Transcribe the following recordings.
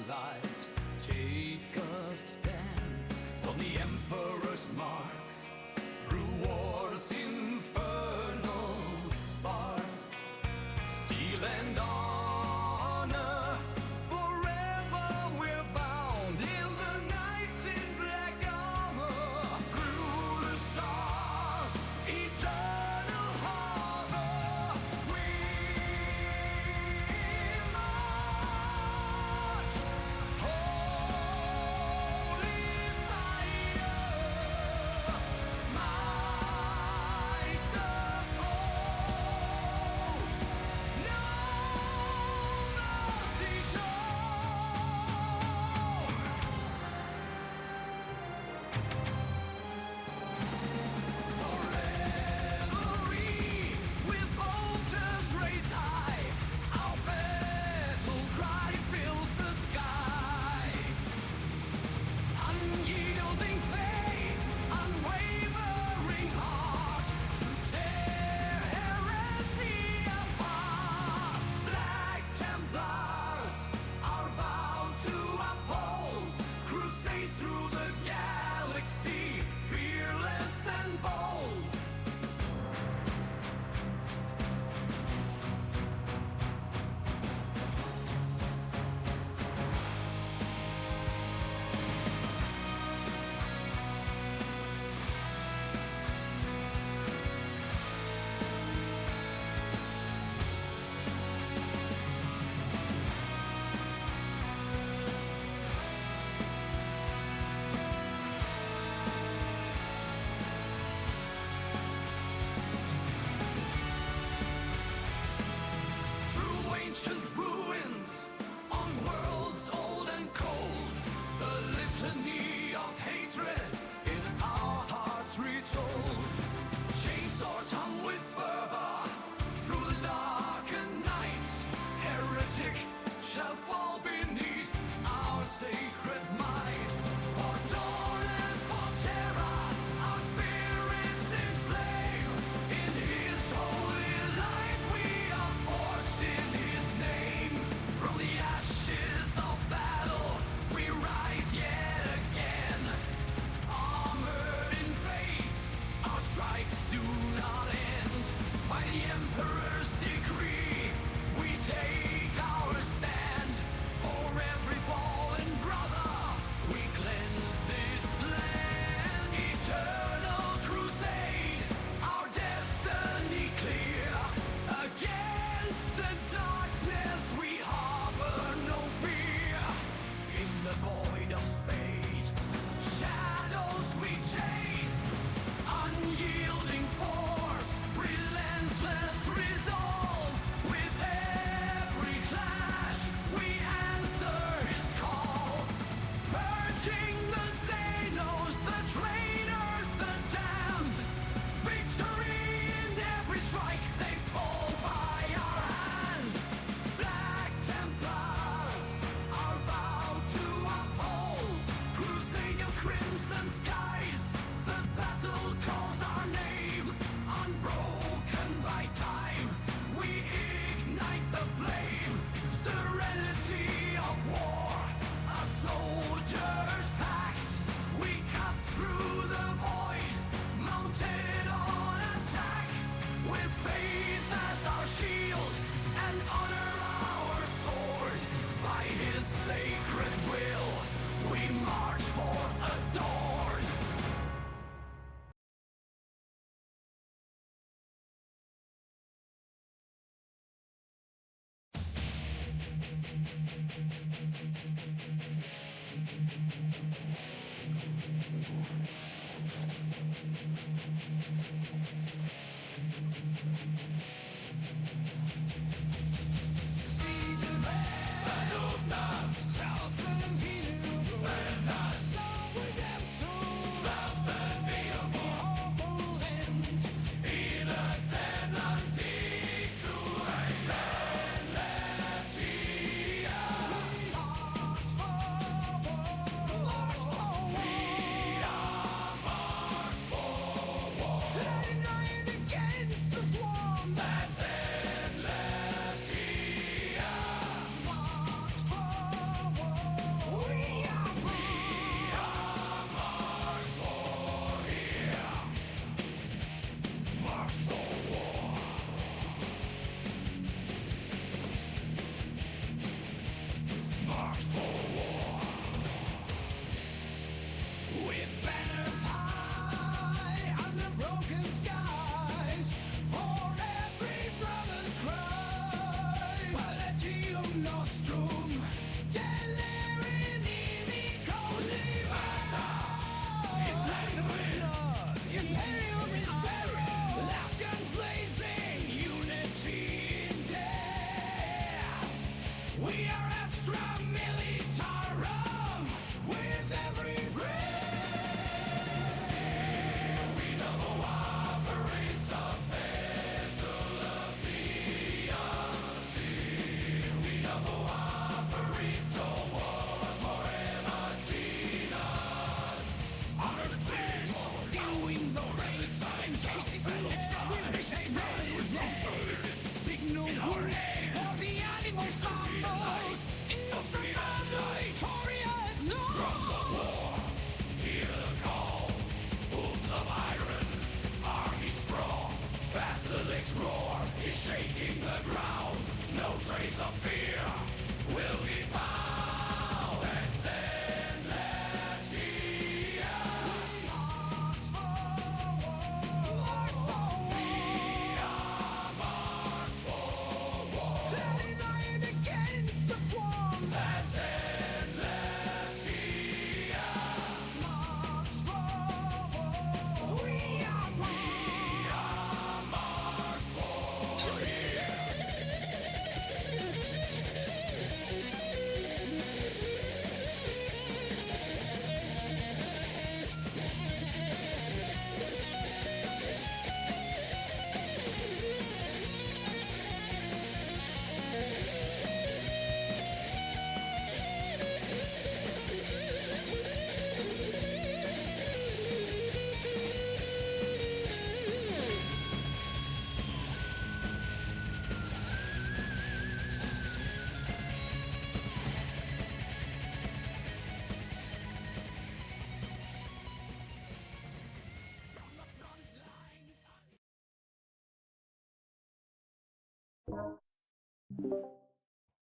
lives take a stand on the Emperor's mark through war's infernal spark. Steel and honor, forever we're bound in the knights in black armor. Through the stars, eternal harbor, we march. Holy fire, smite the foes. No mercy shown. For revelry, with bolters raised high, our battle cry fills the sky. Unyielding faith, unwavering heart, to tear heresy apart. Black Templars are vowed to uphold, crusade through the galaxy, fearless and bold. Through ancient ruins, on worlds old and cold, the litany of hatred in our hearts retold. Chainsaws hum with fervor through the darkened night. Heretic shall fall beneath our sacred might. For dawn and for terror, our spirits inflame. In His holy light we are forged in His name. From the ashes of battle we rise yet again. Armored in faith, our strikes do not end. By the Emperor's decree, we take our stand. For every fallen brother, we cleanse this land. Eternal crusade, our destiny clear. Against the darkness we harbor no fear. In the void of space, shadows we chase. Unyielding force, relentless resolve. With every clash, we answer His call. Purging the Xenos, the traitors, the damned. Victory in every strike, they fall by our hand. Black Templars are vowed to uphold, crusade of crimson skies. The battle calls our name, unbroken by time. We ignite the flame, serenity of war, a soldier's pact. We cut through the void, mounted on attack. With faith as our shield and honor our sword, by His sacred will we march forth adored.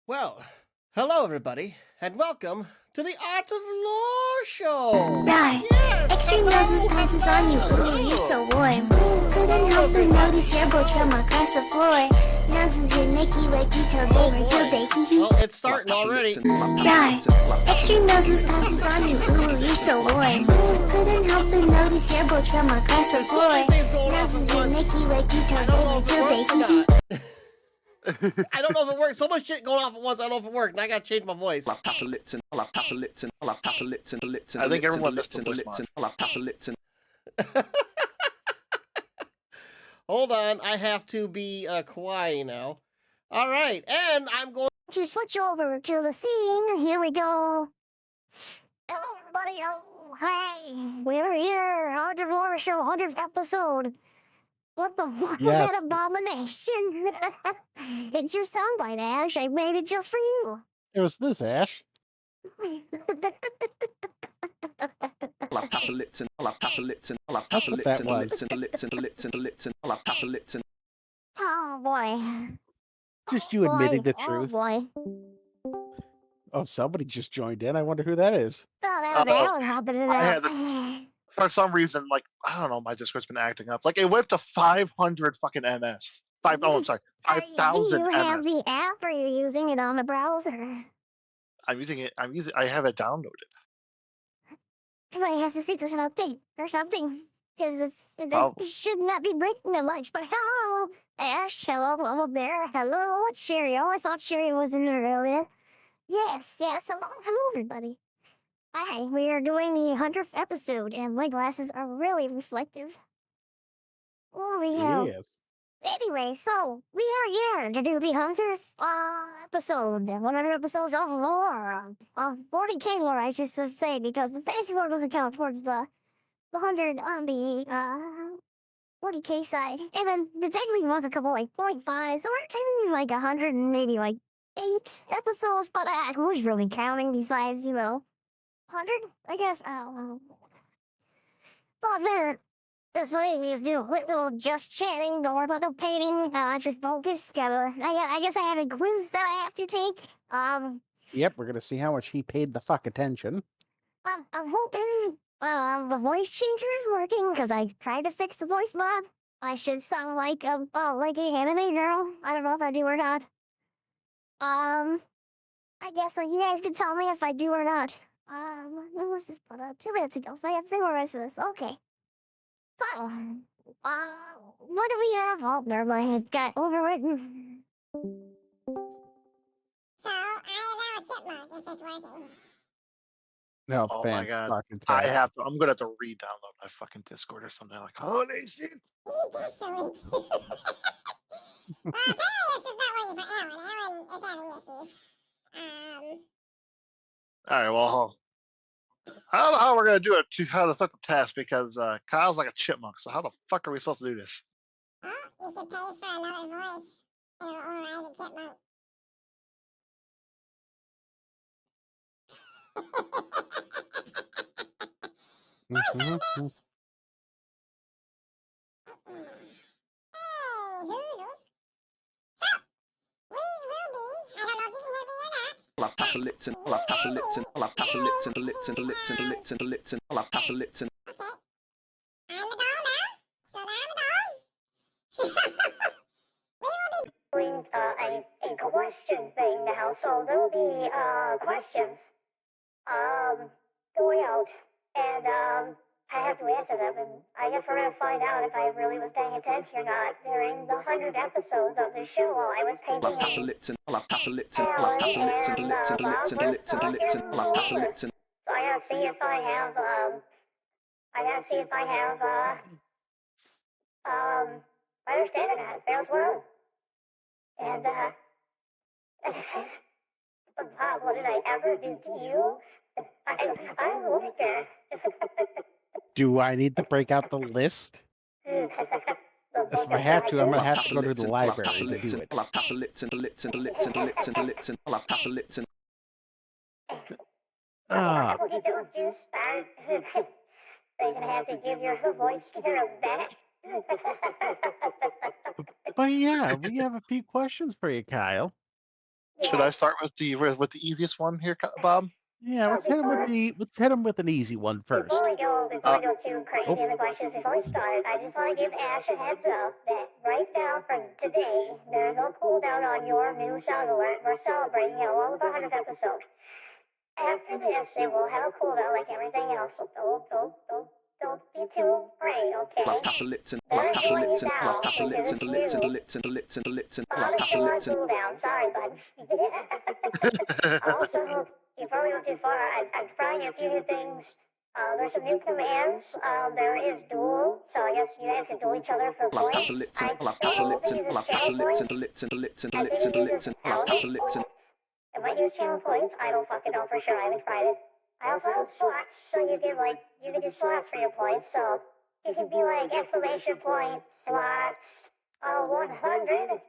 Well, hello everybody, and welcome to the Art of Lore Show! Right. Yes! Extreme noses punches on you. Ooh, you're so warm. Couldn't help but notice your boats from across the floor. Noses and Nicky like you told Gamer till they hee hee. Well, it's starting already. Right. Extreme noses punches on you. Ooh, you're so warm. Couldn't help but notice your boats from across the There's so floor. many things going on Noses at and once. Nicky like you I told don't know Gamer if till it they works or hee hee. not. I don't know if it works. So much shit going off at once, I don't know if it worked, and I gotta change my voice. I think everyone missed the voice mod. Hold on, I have to be kawaii now. Alright, and I'm going To switch over to the scene, here we go. Hello, everybody. Oh, hi. We're here. Art of Lore Show, 100th episode. What the fuck was Yes. that abomination? It's your soundbite, Ash. I made it just for you. It was this, Ash. Oh, boy. Just you admitting the Oh, truth. boy. Oh, somebody just joined in. I wonder who that is. Oh, that was Alan hopping it I had out. For some reason, like, I don't know, my Discord's been acting up. Like, it went to 500 fucking MS. I'm sorry, Do 5,000 you have MS. the app or are you using it on the browser? I have it downloaded. Everybody has to see there's an update or something. Because Oh. it should not be breaking that much. But hello, Ash. Hello, Mama Bear. Hello, Cheerio. I thought Cheerio was in there earlier. Yes. Hello, everybody. Hi, we are doing the 100th episode, and my glasses are really reflective. Oh, we have. Yes. Anyway, so we are here to do the 100th episode, 100 episodes of lore, 40k lore, I should say, because the fantasy lore doesn't count towards the 100 on the 40k side, and then the technically was a couple like 0.5, so we're technically like 100 and maybe like 8 episodes, but who's really counting besides 100? I guess I don't know. But then. This way we do a little just chatting, don't worry about no painting, just focus, I guess I have a quiz that I have to take. Yep, we're gonna see how much he paid the fuck attention. I'm hoping, the voice changer is working, because I tried to fix the voice mod. I should sound like a anime girl. I don't know if I do or not. I guess you guys can tell me if I do or not. When was this put up? 2 minutes ago, so I have 3 more minutes of this, okay. So, what do we have? Oh, never mind. It got overwritten. So, I allow Chipmunk if it's working. No, Oh my god. fucking I'm gonna have to re-download my fucking Discord or something. Like, holy shit. You definitely do. Apparently this is not working for Alan. Alan is having issues. Alright, well, I don't know how we're gonna do it, how to set the test, because Kyle's like a chipmunk, so how the fuck are we supposed to do this? Well, you could pay for another voice, and it'll override the Chipmunk. Mhm. Hey, hoozles. So, we will be, I don't know if you can hear me or not. I'll have Tapperlipton, I'll have Tapperlipton, I'll have Tapperlipton, Lipton, Lipton, Lipton, Lipton, I'll have Tapperlipton. Okay. I'm the ball now. So now I'm the ball. We will be Doing a question thing now, so there'll be questions going out, and I have to answer them, and I guess we're gonna find out if I really was paying attention or not during the 100 episodes of the show while I was I'll have painting. Tapperlipton, I'll have Tapperlipton, I'll have Tapperlipton, Lipton, Lipton, Lipton, Lipton, I'll have Tapperlipton. So I gotta see if I have I understand it now. Fails world. And what did I ever do to you? I'm a weaker. Do I need to break out the list? If I have to, I'm gonna have to go to the library to do it. I'll have Tapperlipton, Lipton, Lipton, Lipton, Lipton, I'll have Tapperlipton. Ah, What you don't do, Spark. They're gonna have to give your voice to her back. But yeah, we have a few questions for you, Kyle. Should I start with the easiest one here, Bob? Yeah, let's hit him with an easy one first. Before we go too crazy in the questions, before we start, I just want to give Ash a heads up that right now, for today, there's no cooldown on your new sound alert. We're celebrating all of our 100th episode. After this, it will have a cooldown like everything else. So don't be too afraid, okay? Cooldown. Sorry, bud. Also, before we go too far, I'm trying a few new things. There's some new commands. There is duel, so I guess you guys can duel each other for points. I might use channel points. I don't fucking know for sure. I haven't tried it. I also have slots, so you can do slots for your points. So you can be like exclamation point slots 100,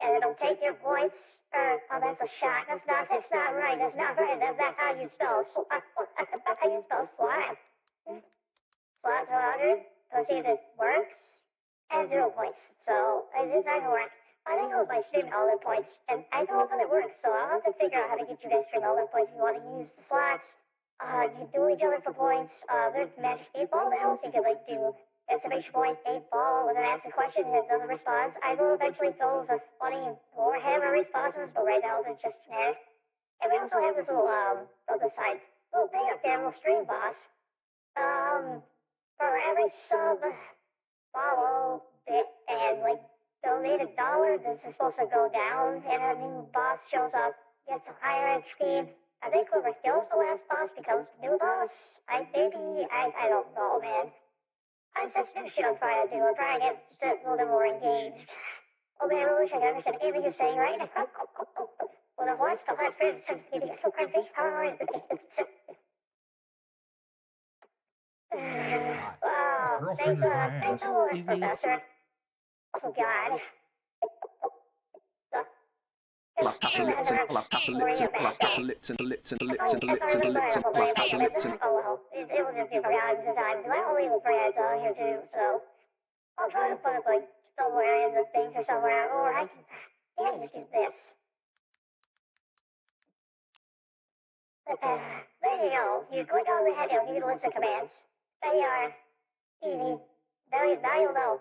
and it'll take your points. Oh, that's a shot. That's not right. That's not right. That's not how you spell slot. That's how you spell slot. Slots 100. Let's see if it works. And 0 points. So it is not gonna work. I think it was my stream outlet points, and I don't know if it works, so I'll have to figure out how to get you guys stream outlet points. If you want to use the slots, you do each other for points. There's magic 8-ball now, so you can do exclamation point 8-ball, and then ask a question and another response. I will eventually fill those with funny Warhammer responses, but right now they're just generic. And we also have this little on the side, little thing up there, little stream boss. For every sub, follow, bit, and donate $1, this is supposed to go down, and a new boss shows up, gets a higher HP. I think whoever kills the last boss becomes the new boss. I don't know, man. I'm such new shit I'm trying to do. I'm trying to get a little bit more engaged. Oh man, I wish I could understand anything you're saying, right? Well, the voice, the last friend, sensitivity, so kind of face power, Girlfriend in my ass. Thanks a lot, Professor. Oh God. I'll try to put it somewhere in the things or somewhere, or I can just do this. There you go. You click on the head, it'll give you the list of commands. They are easy. Now you'll know.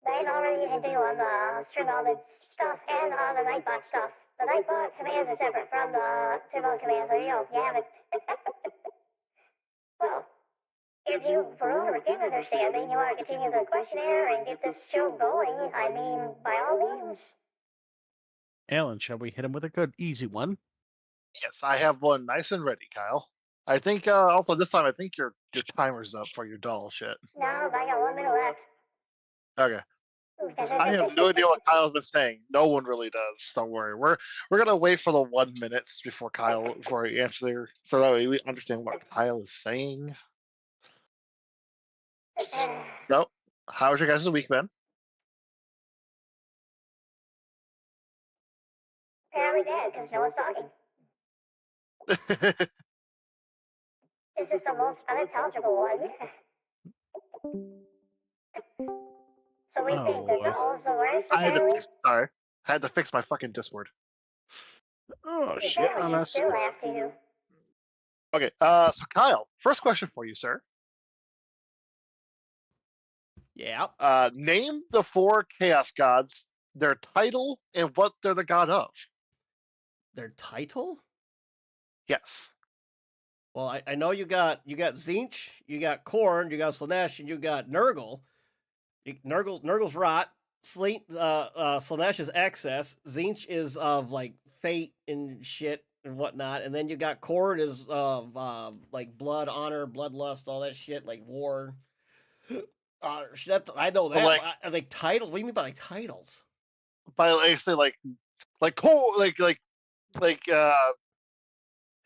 They already you can do on the stream all the stuff and on the Nightbot stuff. The Nightbot commands are separate from the stream all commands. There you go. You have it. Well, if you, for whatever game understanding, you want to continue the questionnaire and get this show going, I mean, by all means. Alan, shall we hit him with a good easy one? Yes, I have one nice and ready, Kyle. I think also this time I think your timer's up for your doll shit. No, I got 1 minute left. Okay. I have no idea what Kyle's been saying. No one really does. Don't worry. We're gonna wait for the 1 minute before he answers, so that way we understand what Kyle is saying. So, how's your guys' week been? Apparently dead, because no one's talking. This is the most unintelligible one. So we think that all the worst. I had to fix my fucking Discord. Oh shit on us. Still have to. Okay, so Kyle, first question for you, sir. Yeah. Name the 4 chaos gods, their title, and what they're the god of. Their title? Yes. Well, I know you got Tzeentch, you got Khorne, you got Slaanesh, and you got Nurgle. Nurgle's rot. Slaanesh is excess. Tzeentch is of fate and shit and whatnot, and then you got Khorne is of blood, honor, bloodlust, all that shit, like war. I know that. I think titles. What do you mean by titles? By say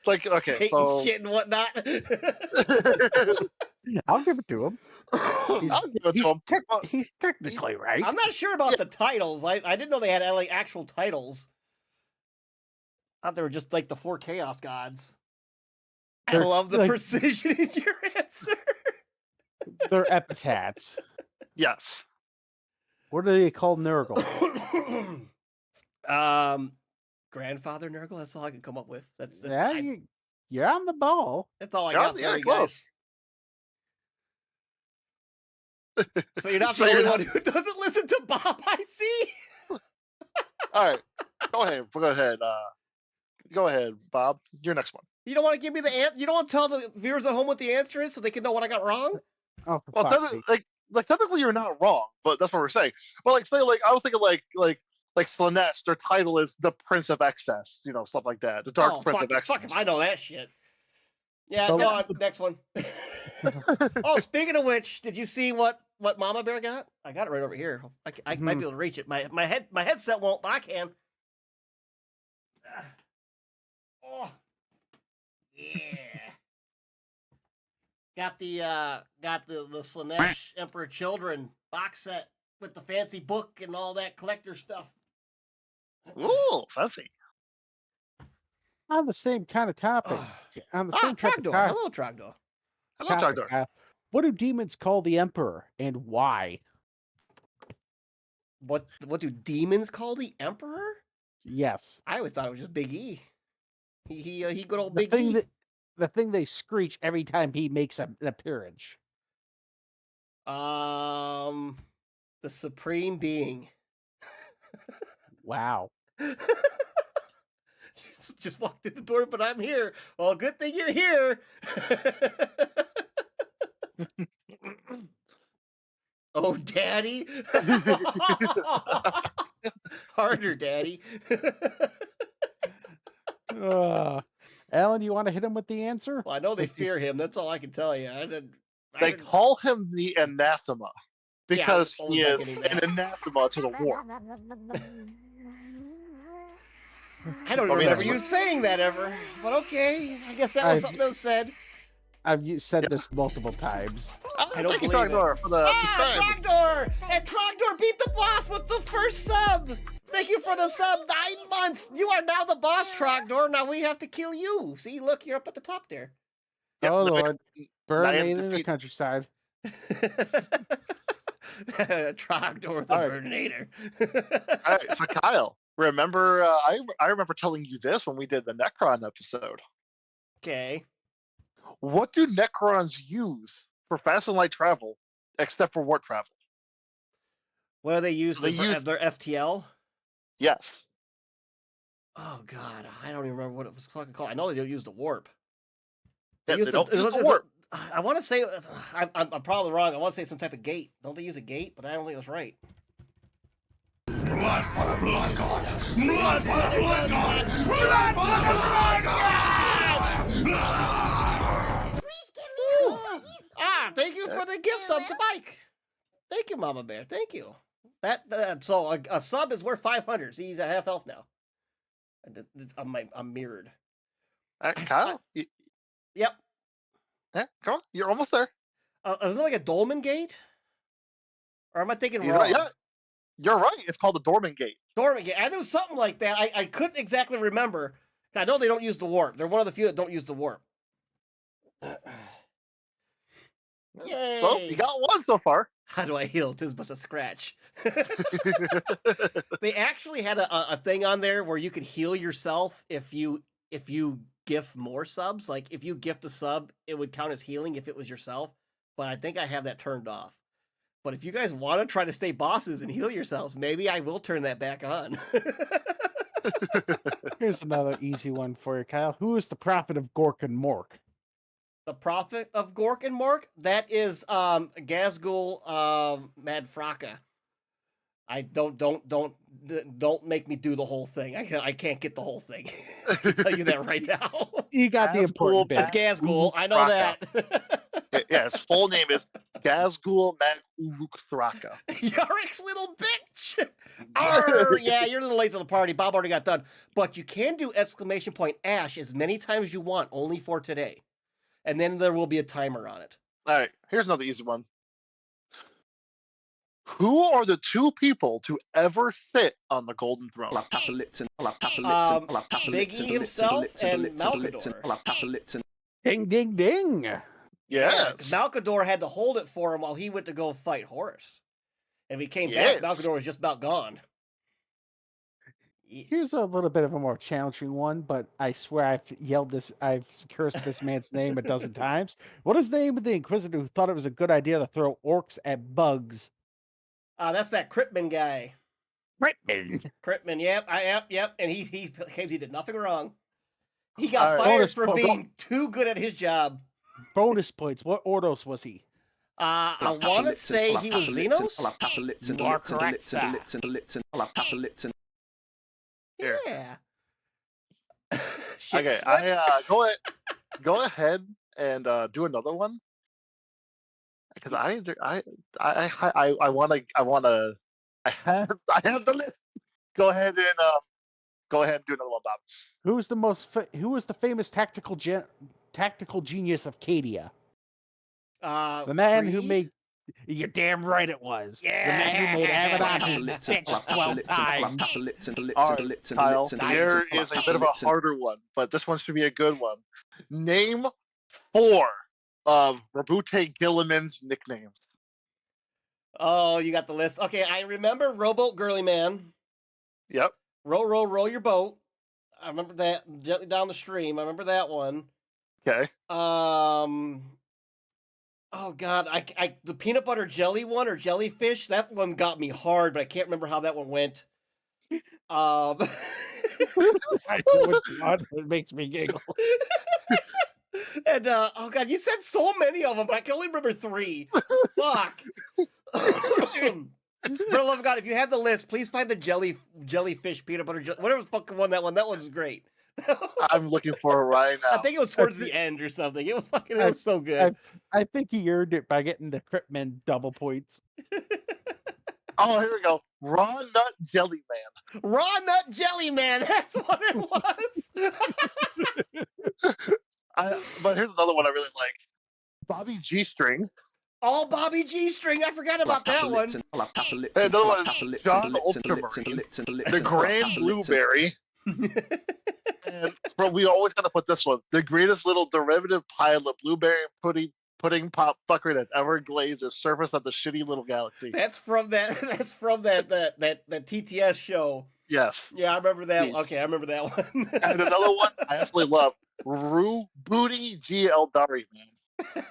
okay, Hating so shit and whatnot. I'll give it to him. I'll give it to him. He's technically right. I'm not sure about the titles. I didn't know they had actual titles. I thought they were just the 4 chaos gods. I love the precision in your answer. They're epithets. Yes. What do they call Nurgle? Grandfather Nurgle. That's all I can come up with. That's Yeah, you're on the ball. that's all I Yeah, got for yeah, you close. guys. So you're not So the you're only not- one who doesn't listen to Bob. I see. All right. Go ahead. Go ahead. Go ahead, Bob. Your next one. You don't want to give me the answer. You don't want to tell the viewers at home what the answer is, so they can know what I got wrong. Oh, for Well, fuck's technically, sake. like technically, you're not wrong, but that's what we're saying. But like, say, like I was thinking, like Slanesh, their title is the Prince of Excess, you know, stuff like that. The Dark Oh Prince fuck! of Excess. Fuck if I know that shit. Yeah, So- go on. Next one. Oh, speaking of which, did you see what Mama Bear got? I got it right over here. I might be able to reach it. My headset won't, but I can. Oh, yeah. Got the Slanesh Emperor Children box set with the fancy book and all that collector stuff. Ooh, fancy. On the same kind of topic. On the same type of Trogdor. topic, Hello, Trogdor. Hello, Trogdor. what do demons call the Emperor and why? What do demons call the Emperor? Yes. I always thought it was just Big E. He good old The Big E. thing they screech every time he makes an appearance. The Supreme Being. Wow. Just walked in the door, but I'm here. Well, good thing you're here. Oh, Daddy. Harder, Daddy. Alan, you want to hit him with the answer? Well, I know they Since you- fear him. That's all I can tell you. I They didn't- call him the Anathema because I was he is thinking an that. anathema to the war. I don't I mean, remember that's you what- saying that ever. But okay, I guess that was I've- something that was said. I've said this multiple times. I don't Thank you, believe it. Trogdor, for the subscribe. Trogdor! And Trogdor beat the boss with the first sub! Thank you for the sub, 9 months! You are now the boss, Trogdor. Now we have to kill you. See, look, you're up at the top there. Yep, Oh the- Lord, burn have in to the defeat- countryside. Trogdor the All right. Burninator. All right, so Kyle, remember I remember telling you this when we did the Necron episode. Okay. What do Necrons use for fast and light travel, except for warp travel? What do they use They for use- their FTL? Yes. Oh God, I don't even remember what it was fucking called. I know they don't use the warp. Yeah, use they don't use is the it- warp. I want to say I'm probably wrong. I want to say some type of gate. Don't they use a gate? But I don't think that's right. Blood for the blood god! Blood for the blood god! Blood for the blood god! Ooh. Thank you for the gift sub to Mike. Thank you, Mama Bear. Thank you. So a sub is worth 500. See, he's at half health now. I'm mirrored. Kyle, Yep. yeah, come on, you're almost there. Is it like a dolmen gate? Or am I thinking You're wrong? right, yeah, you're right. It's called the Dorman Gate. Dormant gate. I knew something like that. I couldn't exactly remember. I know they don't use the warp. They're one of the few that don't use the warp. So Yay. you got one so far. How do I heal? 'Tis but a scratch. They actually had a thing on there where you could heal yourself if you gift more subs. Like if you gift a sub, it would count as healing if it was yourself. But I think I have that turned off. But if you guys want to try to stay bosses and heal yourselves, maybe I will turn that back on. Here's another easy one for you, Kyle. Who is the prophet of Gork and Mork? The prophet of Gork and Mork, that is Gazgul Madfraka. I don't make me do the whole thing. I can't get the whole thing. I can tell you that right now. You got the That's important cool. bit. It's Gazgul. I know that. Yeah, his full name is Gazgul Mag Uruk Thraka. Yarick's little bitch. Arr, yeah, you're a little late to the party. Bob already got done. But you can do exclamation point Ash as many times as you want, only for today. And then there will be a timer on it. All right, here's another easy one. Who are the two people to ever sit on the Golden Throne? I'll have Papa Lipton. I'll have Papa Lipton. Um, I'll have Papa Big Lipton. E the Lipton, himself the Lipton, the and Lipton, the Lipton. Malkador. I'll have Papa Lipton. Ding, ding, ding. Yeah, 'Cause Malkador had to hold it for him while he went to go fight Horus. And if he came Yes. back, Malkador was just about gone. Here's a little bit of a more challenging one, but I swear I've cursed this man's name a dozen times. What is the name of the Inquisitor who thought it was a good idea to throw orcs at bugs? That's that Cryptman guy. Cryptman. Cryptman, yep. And he claims he did nothing wrong. He got All right. fired Bonus for po- being too good at his job. Bonus points. What Ordos was he? I want to say he was Xenos. I'll have Papa Lipton, You are Lipton, correct, Lipton, sir. Lipton, Lipton. I'll have Papa Lipton. Here. Yeah. Shit Okay, slipped. go ahead and do another one because I have the list. Go ahead and do another one, Bob. Who was the famous tactical genius of Cadia? The man who Creed? made. You're damn right it was. Yeah. The man who made Abaddon Lipton, bitch I'll have Papa 12 Lipton, I'll have times. Papa Lipton, All Lipton, right, Lipton, Kyle, Lipton, there Lipton, is a Papa bit of a Lipton. harder one, but this one should be a good one. Name 4 of Rabute Gilliman's nicknames. Oh, you got the list. Okay, I remember Rowboat Girly Man. Yep. Row your boat. I remember that. Gently down the stream. I remember that one. Okay. Oh God, I the peanut butter jelly one or jellyfish. That one got me hard, but I can't remember how that one went. I know which one. It makes me giggle. And oh God, you said so many of them, but I can only remember 3. Fuck. For the love of God, if you have the list, please find the jellyfish peanut butter whatever the fuck won that one. That one's great. I'm looking for it right now. I think it was towards the end or something. It was so good. I think he earned it by getting the Cryptman double points. Oh, here we go. Raw Nut Jelly Man. Raw Nut Jelly Man. That's what it was. But here's another one I really like. Bobby G String. Oh, Bobby G String. I forgot about that one. I'll have Papa And Lipton, another I'll one have is Papa Lipton, John Lipton, Ultramarine. Lipton, Lipton, The Lipton, Grand Papa Lipton. Blueberry. And bro, we always gotta put this one. The greatest little derivative pile of blueberry pudding pop fucker that's ever glazed the surface of the shitty little galaxy. That's from that TTS show. Yes. Yeah, I remember that. Yes. Okay, I remember that one. And another one I absolutely love. Rue Booty G Eldari, man.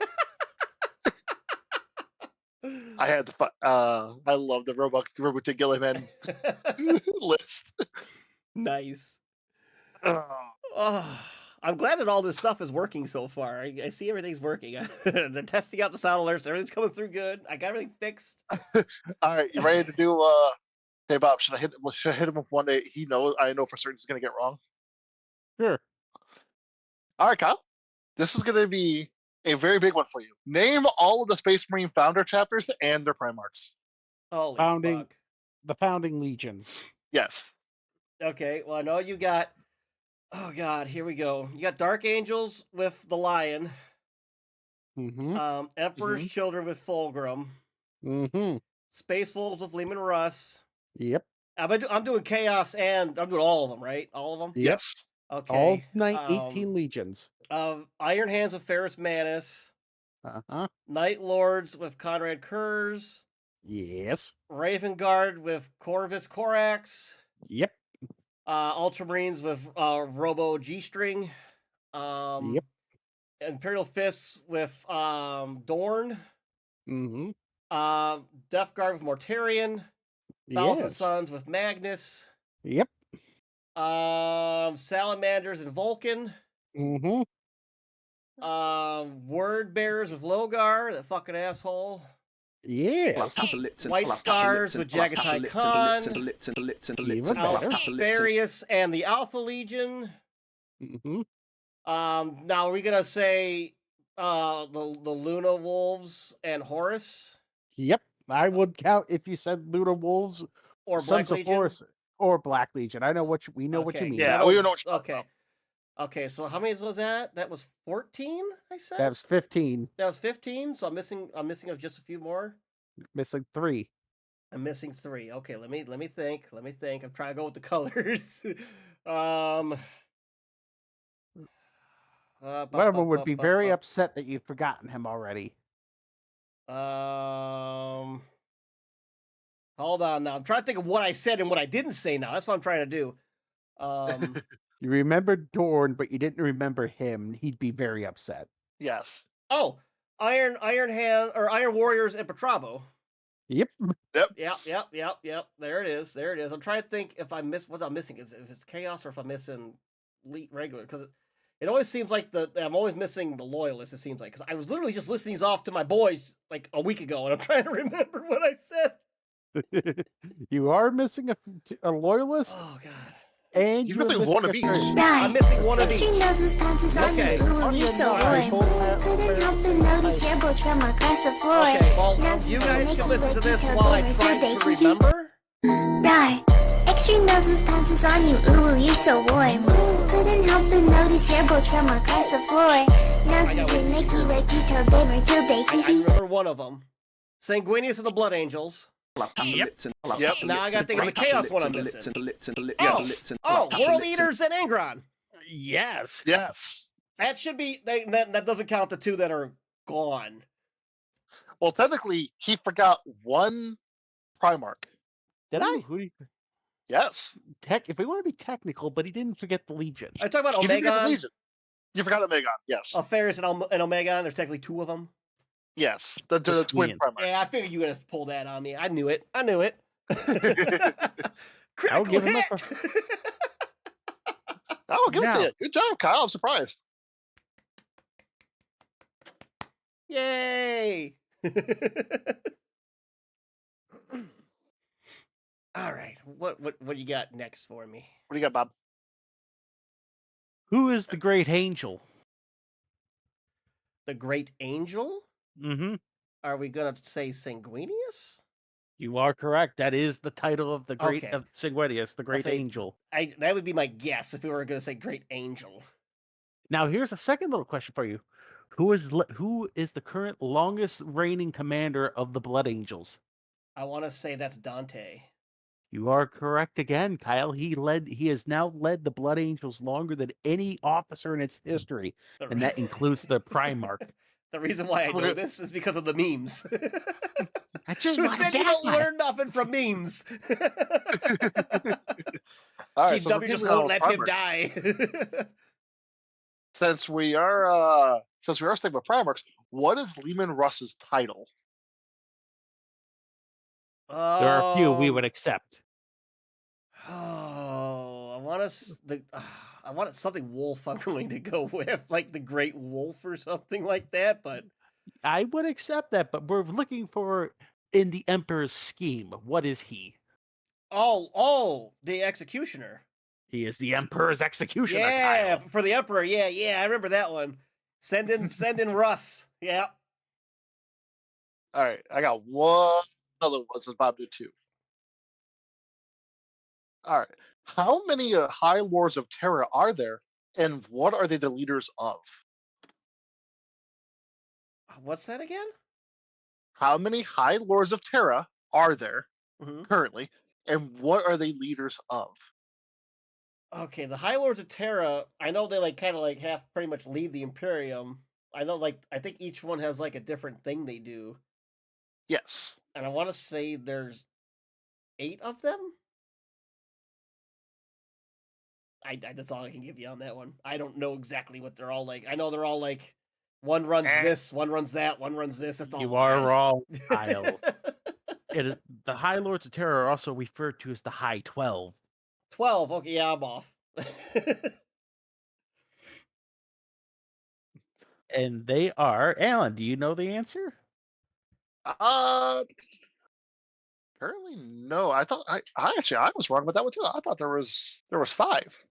I had to I love the Robot Gilliman list. Nice. Oh, Oh, I'm glad that all this stuff is working so far. I see everything's working. They're testing out the sound alerts. Everything's coming through good. I got everything fixed. all right, you ready to do hey Bob, should I hit him with one that I know for certain he's gonna get wrong? Sure. All right, Kyle. This is gonna be a very big one for you. Name all of the Space Marine founder chapters and their Primarchs. Holy Founding. fuck. The Founding Legion. Yes. Okay, well, I know you got. Oh God, here we go. You got Dark Angels with the Lion. Mm-hmm. Emperor's Children with Fulgrim. Mm-hmm. Space Wolves with Leman Russ. Yep. I'm doing Chaos and I'm doing all of them, right? All of them. Yep. Yes. Okay. All 18 legions. Iron Hands with Ferrus Manus. Uh-huh. Night Lords with Conrad Kurz. Yes. Raven Guard with Corvus Corax. Yep. Ultramarines with Robo G String. Yep. Imperial Fists with Dorn. Mm-hmm. Death Guard with Mortarion. Thousand Yes. Suns with Magnus. Yep. Salamanders and Vulcan. Mm-hmm. Word Bearers with Logar, that fucking asshole. Yes. I'll have Papa Lipton, White I'll have Papa Scars Lipton, with I'll have Jagatai Papa Lipton, Khan. Lipton, Lipton, Even Lipton, I'll have better. Papa Lipton. Alfarius and the Alpha Legion. Mm-hmm. Now are we gonna say the Luna Wolves and Horus Yep. I would count if you said Lunar Wolves, or Black Sons of Legion? Horus, or Black Legion. I know what we know what you Okay, mean. Yeah, that we was- know what you're talking okay. Okay, so how many was that? That was 14, I said? That was 15, That was 15, so I'm missing of just a few more. missing 3. I'm missing 3. Okay, let me think. I'm trying to go with the colors. Everyone would be very upset that you've forgotten him already. Hold on now. I'm trying to think of what I said and what I didn't say now. That's what I'm trying to do. You remembered Dorn, but you didn't remember him. He'd be very upset. Yes. Oh, Iron Hand or Iron Warriors and Petrabo. Yep. Yep. There it is. I'm trying to think if I miss what I'm missing. Is if it's Chaos or if I'm missing regular, because it always seems like I'm always missing the Loyalists. It seems like, because I was literally just listing these off to my boys like a week ago, and I'm trying to remember what I said. You are missing a Loyalist, Oh God. and You're you're missing one of a each. third. I'm missing one of each. She knows his punches on Okay. you. Ooh, you're so warm. Couldn't help but notice your bones from across the floor. Okay, well, Noses you and guys Mickey can listen to with this detailed while I gamer try today. to remember. Right. Extreme noses punches on you. Ooh, you're so warm. Couldn't help but notice your bones from across the floor. Noses and Mickey with detailed gamer today. I remember one of them. Sanguinius and the Blood Angels. I'll have Papa Lipton. I'll have Yep. Papa Now I gotta Lipton. think of the Papa Chaos one I'm Lipton, missing. Lipton, Oh, Papa World Lipton. Eaters and Angron. Yes. Yes. That should be that doesn't count the two that are gone. Well, technically, he forgot one Primarch. Did I? Who do you, Yes. if we want to be technical, but he didn't forget the Legion. Are you talking about You didn't get the Omegon? Legion. You forgot Omegon. Yes. Ferris and Omegon. There's technically two of them. Yes. The twin twin. Primarch. Yeah, I figured you were gonna pull that on me. I knew it. Critical give him hit. up Oh, give it Now- to you. Good job, Kyle. I'm surprised. Yay! All right, what you got next for me? What do you got, Bob? Who is the Great Angel? The Great Angel? Mm-hmm. Are we gonna say Sanguinius? You are correct. That is the title of the Great Okay. of Sanguinius, the Great say- Angel. That would be my guess if we were gonna say Great Angel. Now, here's a second little question for you: who is the current longest reigning commander of the Blood Angels? I want to say that's Dante. You are correct again, Kyle. He has now led the Blood Angels longer than any officer in its history, The- and that includes the Primarch. The reason why I know Okay. this is because of the memes. I just Who want said to you don't gaslight. learn nothing from memes? All right, Chief so W just won't let him die. Since we are sticking with Primarchs, what is Lehman Russ's title? There are a few we would accept. Oh, I wanted something wolf. I'm going to go with like the Great Wolf or something like that. But I would accept that, but we're looking for in the Emperor's scheme. What is he? oh, the Executioner. He is the Emperor's executioner. Yeah, Kyle. for the Emperor. Yeah, I remember that one. Send in Russ. Yeah. All right, I got one other one since Bob did two. All right, how many High Lords of Terra are there, and what are they the leaders of? What's that again? How many High Lords of Terra are there Mhm. currently, and what are they leaders of? Okay, the High Lords of Terra. I know they like kind of like half pretty much lead the Imperium. I know I think each one has like a different thing they do, Yes. and I want to say there's 8 of them. That's all I can give you on that one. I don't know exactly what they're all like. I know they're all like one runs this, one runs that, one runs this. That's all. You are wrong, Kyle. It is the High Lords of Terror are also referred to as the High 12. 12. Okay, yeah, I'm off. And they are Alan, do you know the answer? Apparently no. I thought I was wrong about that one too. I thought there was 5.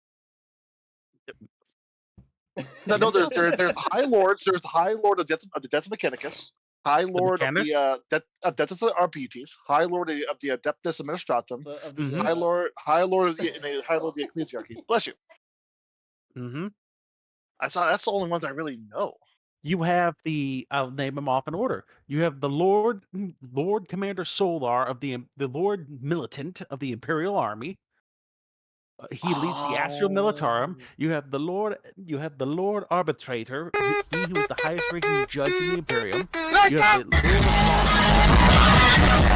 No, there's the High Lords. There's the High Lord of the Debts Mechanicus, High Lord of the Debts Arbites, High Lord of the Adeptus Administratum, Mhm. High Lord of the Ecclesiarchy. Bless you. Mm-hmm. That's the only ones I really know. You have I'll name them off in order. You have the Lord Commander Solar of the Lord Militant of the Imperial Army. He leads the Astro Militarum. You have the Lord Arbitrator, he who is the highest ranking judge in the Imperium. You have the Lord of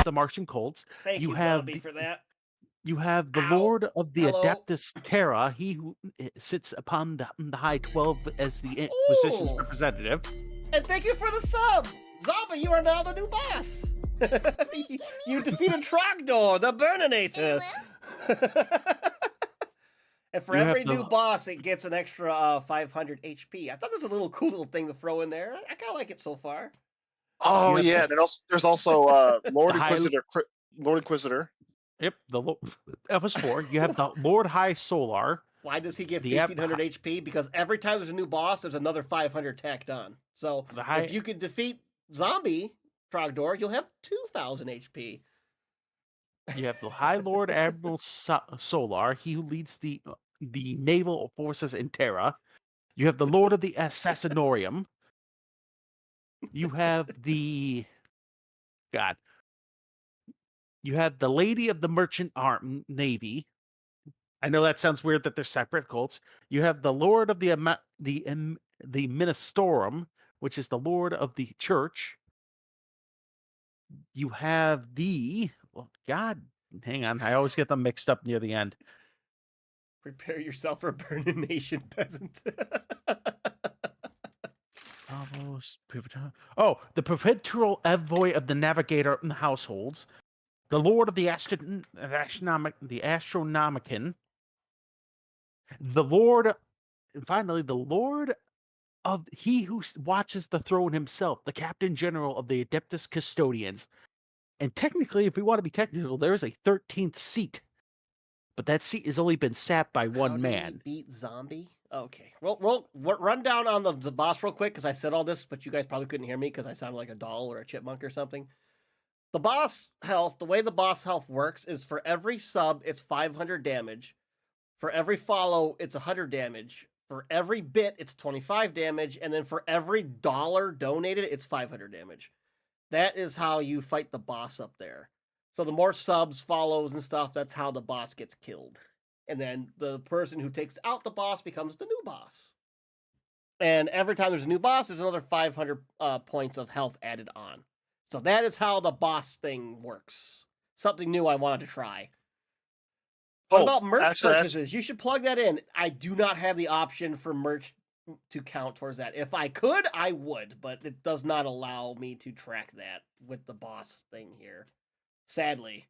the Martian Colts. Thank You you, have Zombie, the- for that. You have the Ow. Lord of the Hello. Adeptus Terra, he who sits upon the high 12 as the Inquisition's Ooh. representative. And thank you for the sub! Zombie, you are now the new boss! You defeated Trogdor, the Burninator! And for You have every the- new boss, it gets an extra 500 HP. I thought that's a little cool little thing to throw in there. I kind of like it so far. Oh You have- yeah, there's also Lord The high- Inquisitor. Lord Inquisitor. Yep, that was 4. You have the Lord High Solar. Why does he get The app- 1500 HP? Because every time there's a new boss, there's another 500 tacked on. So The high- if you could defeat Zombie Trogdor, you'll have 2000 HP. You have the High Lord Admiral Solar, he who leads the naval forces in Terra. You have the Lord of the Assassinorium. You have the God. You have the Lady of the Merchant Navy. I know that sounds weird that they're separate cults. You have the Lord of the Ministorum, which is the Lord of the Church. You have God, hang on, I always get them mixed up near the end. Prepare yourself for Burning Nation, peasant. Oh, the perpetual envoy of the navigator and the households, the Lord of the Astronomicon, the Lord, and finally the Lord of he who watches the throne himself, the Captain General of the Adeptus Custodians. And technically, if we want to be technical, there is a 13th seat, but that seat has only been sat by How one do man. we beat Zombie? Okay. Well, run down on the boss real quick, because I said all this, but you guys probably couldn't hear me because I sounded like a doll or a chipmunk or something. The boss health, the way the boss health works is for every sub, it's 500 damage. For every follow, it's 100 damage. For every bit, it's 25 damage. And then for every dollar donated, it's 500 damage. That is how you fight the boss up there. So the more subs, follows, and stuff, that's how the boss gets killed. And then the person who takes out the boss becomes the new boss. And every time there's a new boss, there's another 500 points of health added on. So that is how the boss thing works. Something new I wanted to try. What about merch actually, purchases? You should plug that in. I do not have the option for merch to count towards that. If I could, I would, but it does not allow me to track that with the boss thing here. Sadly.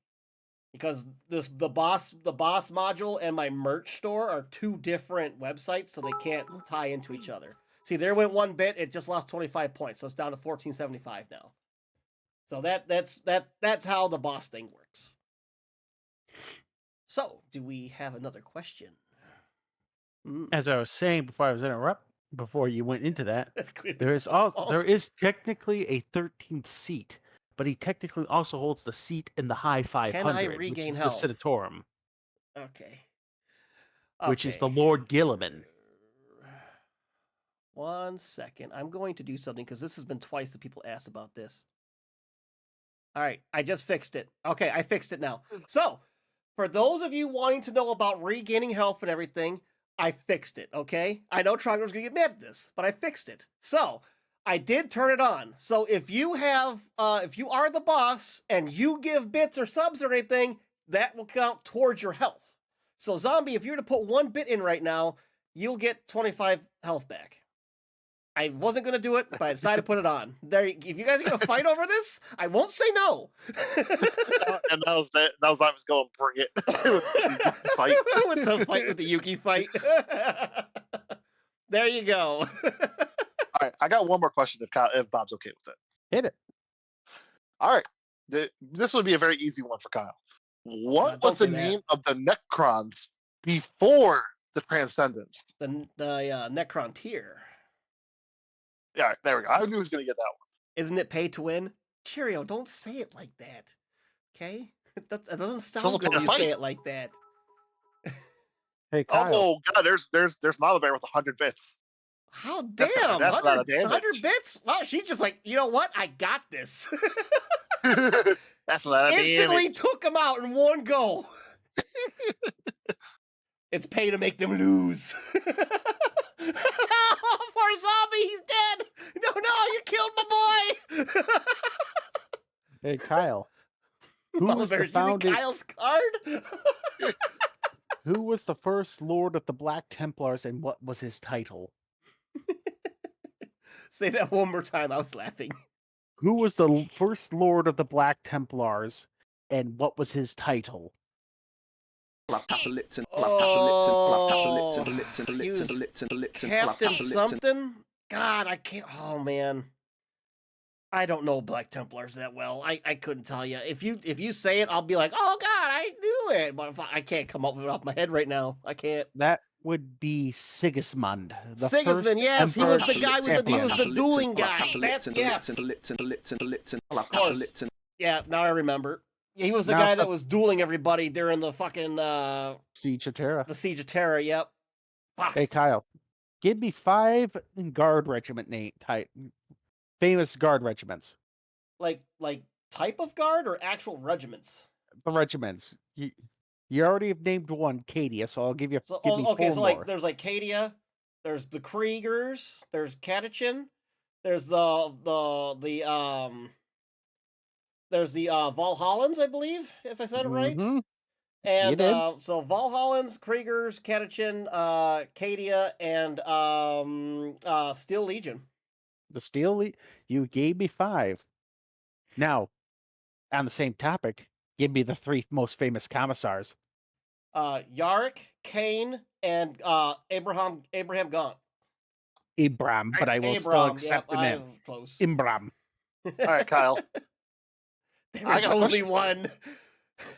Because the boss module and my merch store are two different websites, so they can't tie into each other. See, there went 1 bit, it just lost 25 points, so it's down to 1475 now. So that's how the boss thing works. So, do we have another question? As I was saying before I was before you went into that, That's clearly there is Paul's fault. there is technically a 13th seat, but he technically also holds the seat in the high 500, regain which is health? the Senatorium, Okay. which is the Okay. Lord Gilliman. 1 second. I'm going to do something because this has been twice that people asked about this. All right, I just fixed it. Okay, I fixed it now. So, for those of you wanting to know about regaining health and everything, I fixed it, okay? I know Trogdor's going to get mad at this, but I fixed it. So, I did turn it on. So, if you are the boss and you give bits or subs or anything, that will count towards your health. So, Zombie, if you were to put 1 bit in right now, you'll get 25 health back. I wasn't going to do it, but I decided to put it on. There, if you guys are going to fight over this, I won't say no. And that was that. That was I was going to bring it. Fight. with the fight with the Yuki fight. There you go. All right, I got one more question if Bob's okay with it. Hit it. All right, this would be a very easy one for Kyle. What don't was the say that. name of the Necrons before the Transcendence? the Necron tier. Yeah, all right, there we go. I knew he was going to get that one. Isn't it pay to win? Cheerio, don't say it like that. Okay? That doesn't sound also good pay when to you say fight. it like that. Hey, Kyle. Oh god, there's Mama Bear with 100 bits. How damn! That's a lot of 100 bits? Wow, she's just like, you know what? I got this. That's a lot of Instantly damage. took him out in one go. It's pay to make them lose. Poor Zombie, he's dead. No, you killed my boy. Hey, Kyle. Who Mama was the Bear's using founding? Kyle's card. Who was the first Lord of the Black Templars, and what was his title? Say that one more time. I was laughing. Who was the first Lord of the Black Templars, and what was his title? Olaf Capelipton. Oh, he was Captain something. God, I can't. Oh man, I don't know Black Templars that well. I couldn't tell you. If you say it, I'll be like, oh God, I knew it. But if I can't come up with it off my head right now. I can't. That would be Sigismund. The Sigismund, first yes, he was the emperor guy with the he was champion. the dueling guy. That, yes. Olaf course. Capelipton. Yeah, now I remember. He was the Now guy some- that was dueling everybody during the fucking Siege of Terra. the Siege of Terra. Yep. Fuck. Hey Kyle, give me 5 guard regiment name type famous guard regiments. Like type of guard or actual regiments? The regiments. You already have named one, Cadia, so I'll give you. So, give me okay, 4 so more. like there's like Cadia, there's the Kriegers, there's Katachin, there's the there's the Valhallans, I believe, if I said it right. Mhm. And did. so Valhallans, Kriegers, Katachin, Cadia, and Steel Legion. The Steel. You gave me 5. Now, on the same topic, give me the 3 most famous commissars. Yarick, Kane, and Abraham Gaunt. Ibram, but I will still accept the name. I'm close. Imbram. All right, Kyle. There's got a only question for you. one.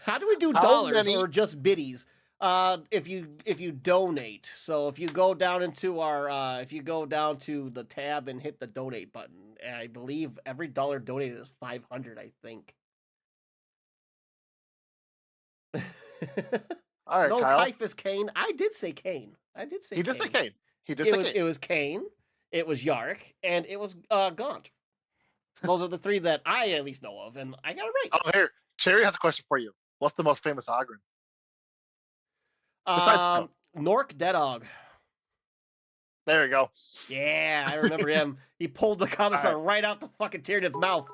How do we do How dollars many- or just biddies? If you donate, so if you go down into our if you go down to the tab and hit the donate button, I believe every dollar donated is 500. I think. All right, no, Kyle. Typhus Kane. I did say Kane. I did say He did say Kane. He did It say was Kane. it was Kane. It was Yarrick, and it was Gaunt. Those are the 3 that I at least know of, and I got it right. Oh, here. Cherry has a question for you. What's the most famous Ogren? besides Nork Deadog. There you go. Yeah, I remember him. He pulled the commissar right out the fucking Tyranids' mouth.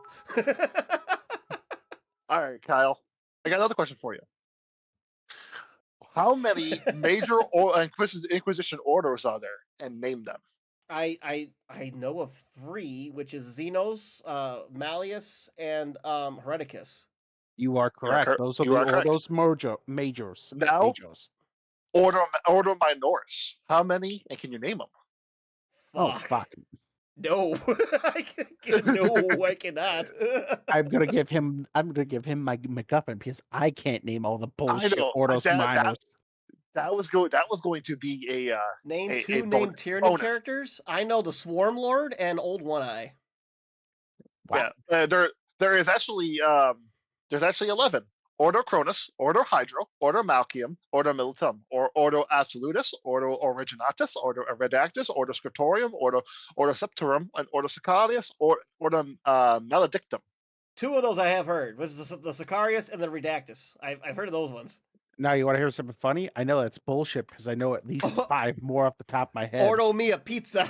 All right, Kyle. I got another question for you. How many major Inquisition orders are there, and name them? I know of 3, which is Xenos, Malleus, and Hereticus. You are correct. cor- Those are you are correct. those majors. Now- Majors. Order Minoris. How many, and can you name them? Oh fuck! No, no, I cannot. I'm gonna give him my MacGuffin because I can't name all the bullshit know, Ordos that- Minors. That was going to be a Name a 2 bonus- named Tyranid bonus. characters. I know the Swarm Lord and Old One Eye. Wow. Yeah. There is actually there's actually 11. Ordo Cronus, Ordo Hydro, Ordo Malchium, Ordo Militum, or Ordo Absolutus, Ordo Originatus, Ordo Redactus, Ordo Scriptorium, Ordo Septorum, and Ordo Sicarius, or Ordo Maledictum. 2 of those I have heard. Was the Sicarius and the Redactus. I've heard of those ones. Now you want to hear something funny? I know that's bullshit because I know at least 5 more off the top of my head. Ordo Mia Pizza.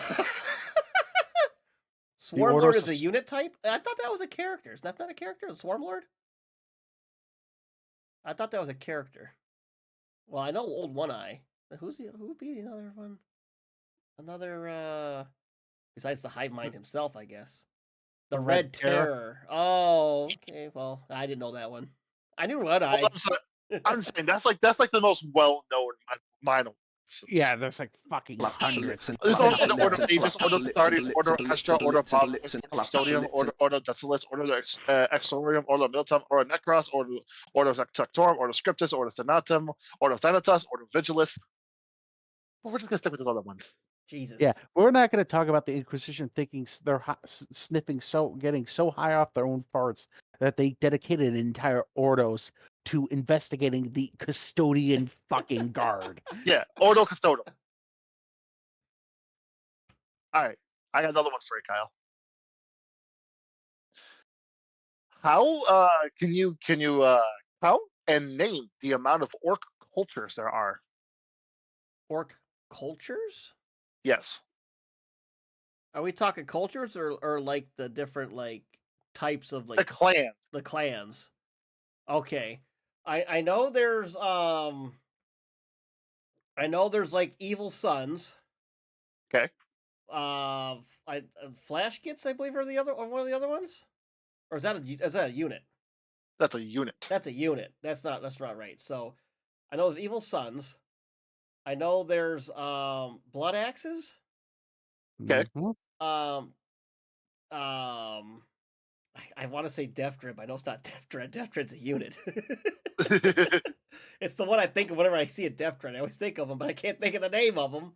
Swarm Ordo Lord is a Sus- unit type? I thought that was a character. That's not a character, the Swarm Lord? I thought that was a character. Well, I know Old One Eye. Who would be the other one? Another besides the Hive Mind himself, I guess. The The Red Red Terror. Terror. Oh, okay. Well, I didn't know that one. I knew One Eye. I'm saying that's like the most well-known minor. Yeah, there's like fucking Olaf hundreds. Capelipton. There's Olaf also the Order of Capelipton. Aegis, Olaf Order Astartes, Capelipton. Order Astra, Order Capelipton. Pavlicus, Order Custodium, Capelipton. Order Decilis, Order Exorium, Order Militum, Order Necros, Order Sectorum, Order Scriptus, Order Senatum, Order Thanatos, Order Vigilis. But we're just gonna stick with those other ones. Jesus. Yeah, we're not going to talk about the Inquisition thinking they're sniffing getting so high off their own farts that they dedicated an entire Ordos to investigating the custodian fucking guard. Yeah, Ordo Custodium. All right, I got another one for you, Kyle. How can you count and name the amount of orc cultures there are? Orc cultures? Yes. Are we talking cultures or like the different like types of The like clan. the clans? Okay. I know there's like evil sons. Okay. Flash Kits, I believe, are one of the other ones, or is that a unit? That's a unit. That's a unit. That's not right. So I know there's evil sons. I know there's blood axes. Okay. Mhm. I want to say Death Drip. I know it's not Death Dread. Death Dread's a unit. It's the one I think of whenever I see a Death Dread. I always think of them, but I can't think of the name of them.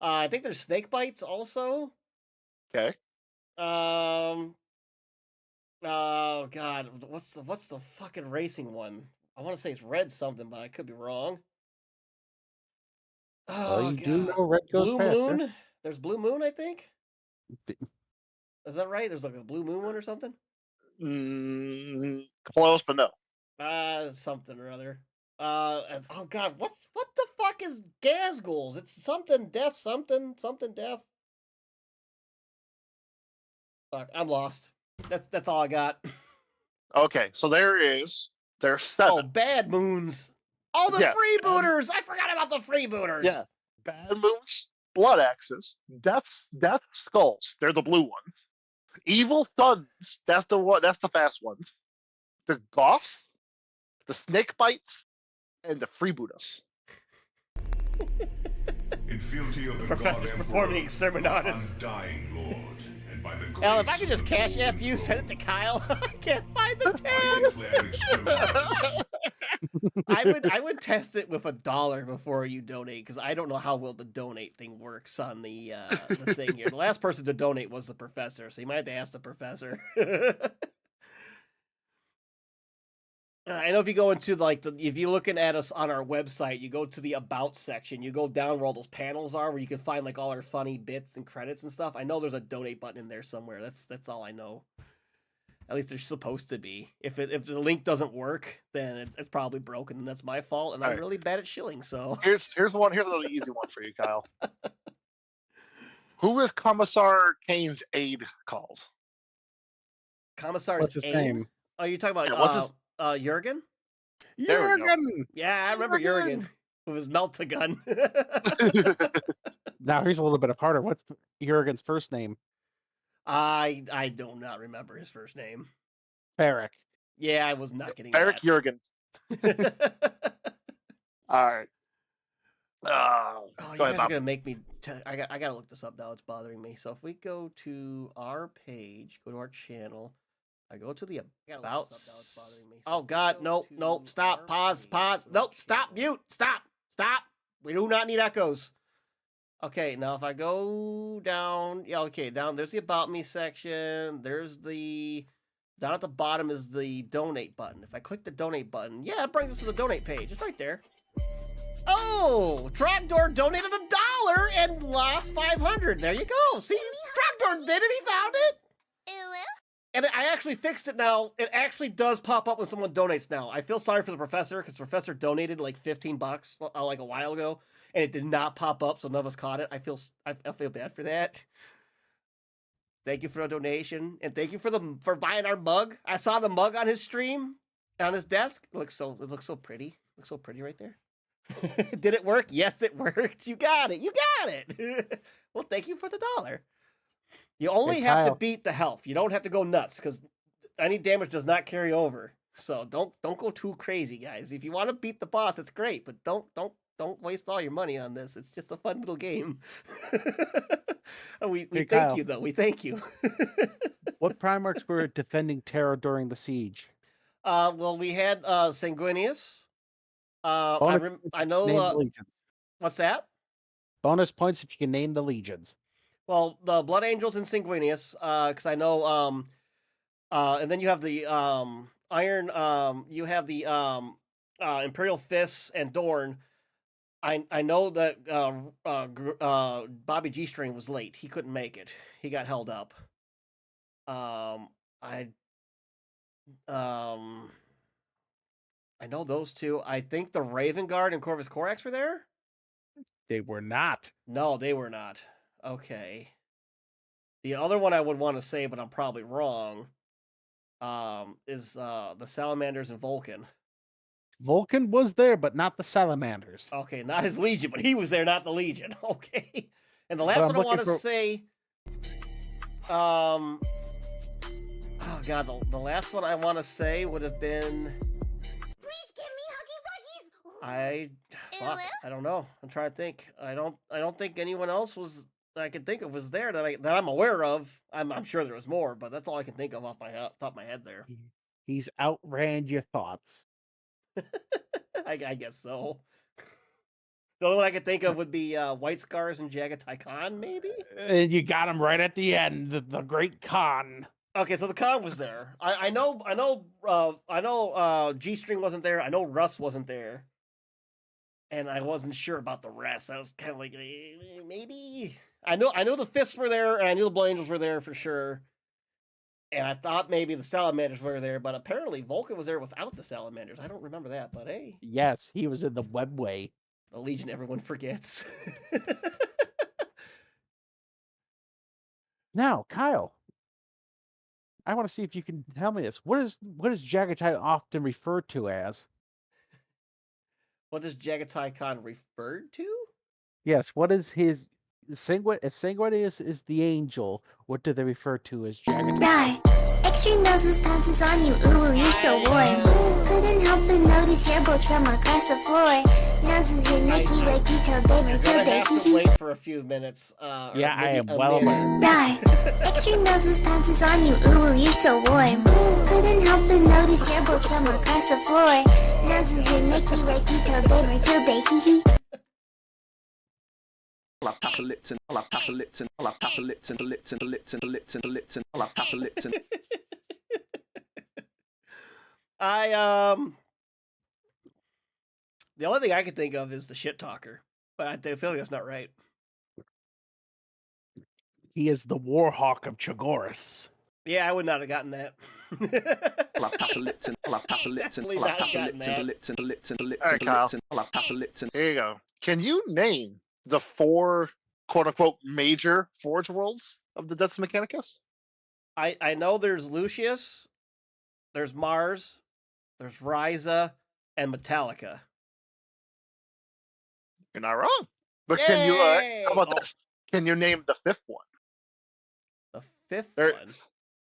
I think there's Snake Bites also. Okay. Oh God, what's the fucking racing one? I want to say it's Red something, but I could be wrong. Well, Oh you do God, know red goes Blue faster. Moon. There's Blue Moon, I think. D- Is that right? There's like a Blue Moon one or something. Close, but no. Something or other. Oh God, what the fuck is Gazgools? It's something deaf, something deaf. Fuck, I'm lost. That's all I got. Okay, so there's Oh, 7. Bad Moons. Oh, the Yeah, freebooters! I forgot about the freebooters. Yeah. Bad Moons, Blood Axes, Death Skulls. They're the blue ones. Evil Sons. That's the one. That's the fast ones. The Goths, the Snake Bites, and the Freebooters. In fealty of the Professor's God performing Emperor, Exterminatus. Undying Lord, and by the Al, if grace I could just of the cash app Lord you, send it to Kyle. I can't find the I tab. declare Exterminatus. I would test it with $1 before you donate, because I don't know how well the donate thing works on the thing here. The last person to donate was the professor, so you might have to ask the professor. I know if you go into if you're looking at us on our website, you go to the About section, you go down where all those panels are, where you can find like all our funny bits and credits and stuff. I know there's a donate button in there somewhere. That's all I know. At least there's supposed to be. If the link doesn't work, then it's probably broken, and that's my fault. And I'm Alright. really bad at shilling, so Here's another easy one for you, Kyle. Who is Commissar Kane's aide called? Commissar's What's his aim. name? Oh, you're talking about Yeah, what's his- Jurgen? There we go. Jurgen! Yeah, I remember Jurgen! Jurgen with his melt-a-gun. Now here's a little bit of harder. What's Jurgen's first name? I do not remember his first name. Ferric. Yeah, I was not getting Eric that. Jurgen. All right. Oh, you Go ahead, guys are Bob. gonna make me. I gotta look this up now. It's bothering me. So if we go to our page, go to our channel. I go to the about. Oh God, nope. Stop. Pause. Nope. Stop. Mute. Stop. We do not need echoes. Okay, now if I go down, down. There's the About Me section. There's the down at the bottom is the donate button. If I click the donate button, yeah, it brings us to the donate page. It's right there. Oh, Trogdor donated $1 and lost 500. There you go. See, Trogdor did it. He found it. And I actually fixed it now. It actually does pop up when someone donates now. I feel sorry for the professor because the professor donated like $15 like a while ago, and it did not pop up, so none of us caught it. I feel bad for that. Thank you for the donation, and thank you for buying our mug. I saw the mug on his stream, on his desk. It looks so pretty. It looks so pretty right there. Did it work? Yes, it worked. You got it. Well, thank you for the $1. You only Hey, have to Kyle. beat the health. You don't have to go nuts because any damage does not carry over. So don't go too crazy, guys. If you want to beat the boss, it's great, but don't waste all your money on this. It's just a fun little game. we Hey, thank Kyle. you though. We thank you. What Primarchs were defending Terra during the siege? Well, we had Sanguinius. I Bonus I Name know. the legions. What's that? Bonus points if you can name the legions. Well, the Blood Angels and Sanguinius, because I know, and then you have the Iron, you have the Imperial Fists and Dorn. I know that Bobby G String was late. He couldn't make it. He got held up. I know those two. I think the Raven Guard and Corvus Corax were there. They were not. No, they were not. Okay. The other one I would want to say, but I'm probably wrong. is the salamanders and Vulcan. Vulcan was there, but not the salamanders. Okay, not his Legion, but he was there, not the Legion. Okay. And the last I'm one I want to looking for- say, oh god, the last one I want to say would have been, Please give me Huggy Wuggies. I don't know. I'm trying to think. I don't think anyone else was that I can think of was there that I'm aware of. I'm sure there was more, but that's all I can think of off my top of my head there. He's outran your thoughts. I guess so. The only one I could think of would be White Scars and Jagatai Khan, maybe. And you got him right at the end, the great Khan. Okay, so the Khan was there. I know G-String wasn't there. I know Russ wasn't there, and I wasn't sure about the rest. I was kind of like, maybe. I know the Fists were there, and I knew the Blue Angels were there for sure. And I thought maybe the Salamanders were there, but apparently Vulcan was there without the Salamanders. I don't remember that, but hey, Yes, he was in the webway. the Legion everyone forgets. Now, Kyle, I want to see if you can tell me this. What is Jagatai often referred to as? What does Jagatai Khan referred to? Yes, what is his Sanguine? If Sanguine is the angel, what do they refer to as Jagatai? Die. Extreme noses pounces on you, ooh, you're so warm. Couldn't help but notice your boats from across the floor. Noses are Nike like detailed, they were We're too gonna big, have to hee wait for a few minutes. Or Yeah, I maybe am a well minute. aware. Die. Extreme noses pounces on you, ooh, you're so warm. Couldn't help but notice your boats from across the floor. Noses are Nike like detailed, they were too big, hee hee. I'll have Papa Lipton. I'll have Papa Lipton. I'll have Papa Lipton. Lipton. Lipton. Lipton. Lipton. I'll have Papa Lipton. The only thing I can think of is the shit talker, but I feel like that's not right. He is the Warhawk of Chagoris. Yeah, I would not have gotten that. I'll have Papa Lipton. I'll have Papa Lipton. Definitely I'll have not Papa gotten Lipton. that. Lipton. Lipton. All Lipton. right, Kyle. Lipton. I'll have Papa Lipton. Here you go. Can you name the 4 quote unquote major Forge Worlds of the Deaths Mechanicus? I know there's Lucius, there's Mars, there's Ryza, and Metallica. You're not wrong. But can you Yay! how about Oh. this? Can you name the 5th one? The 5th There- one.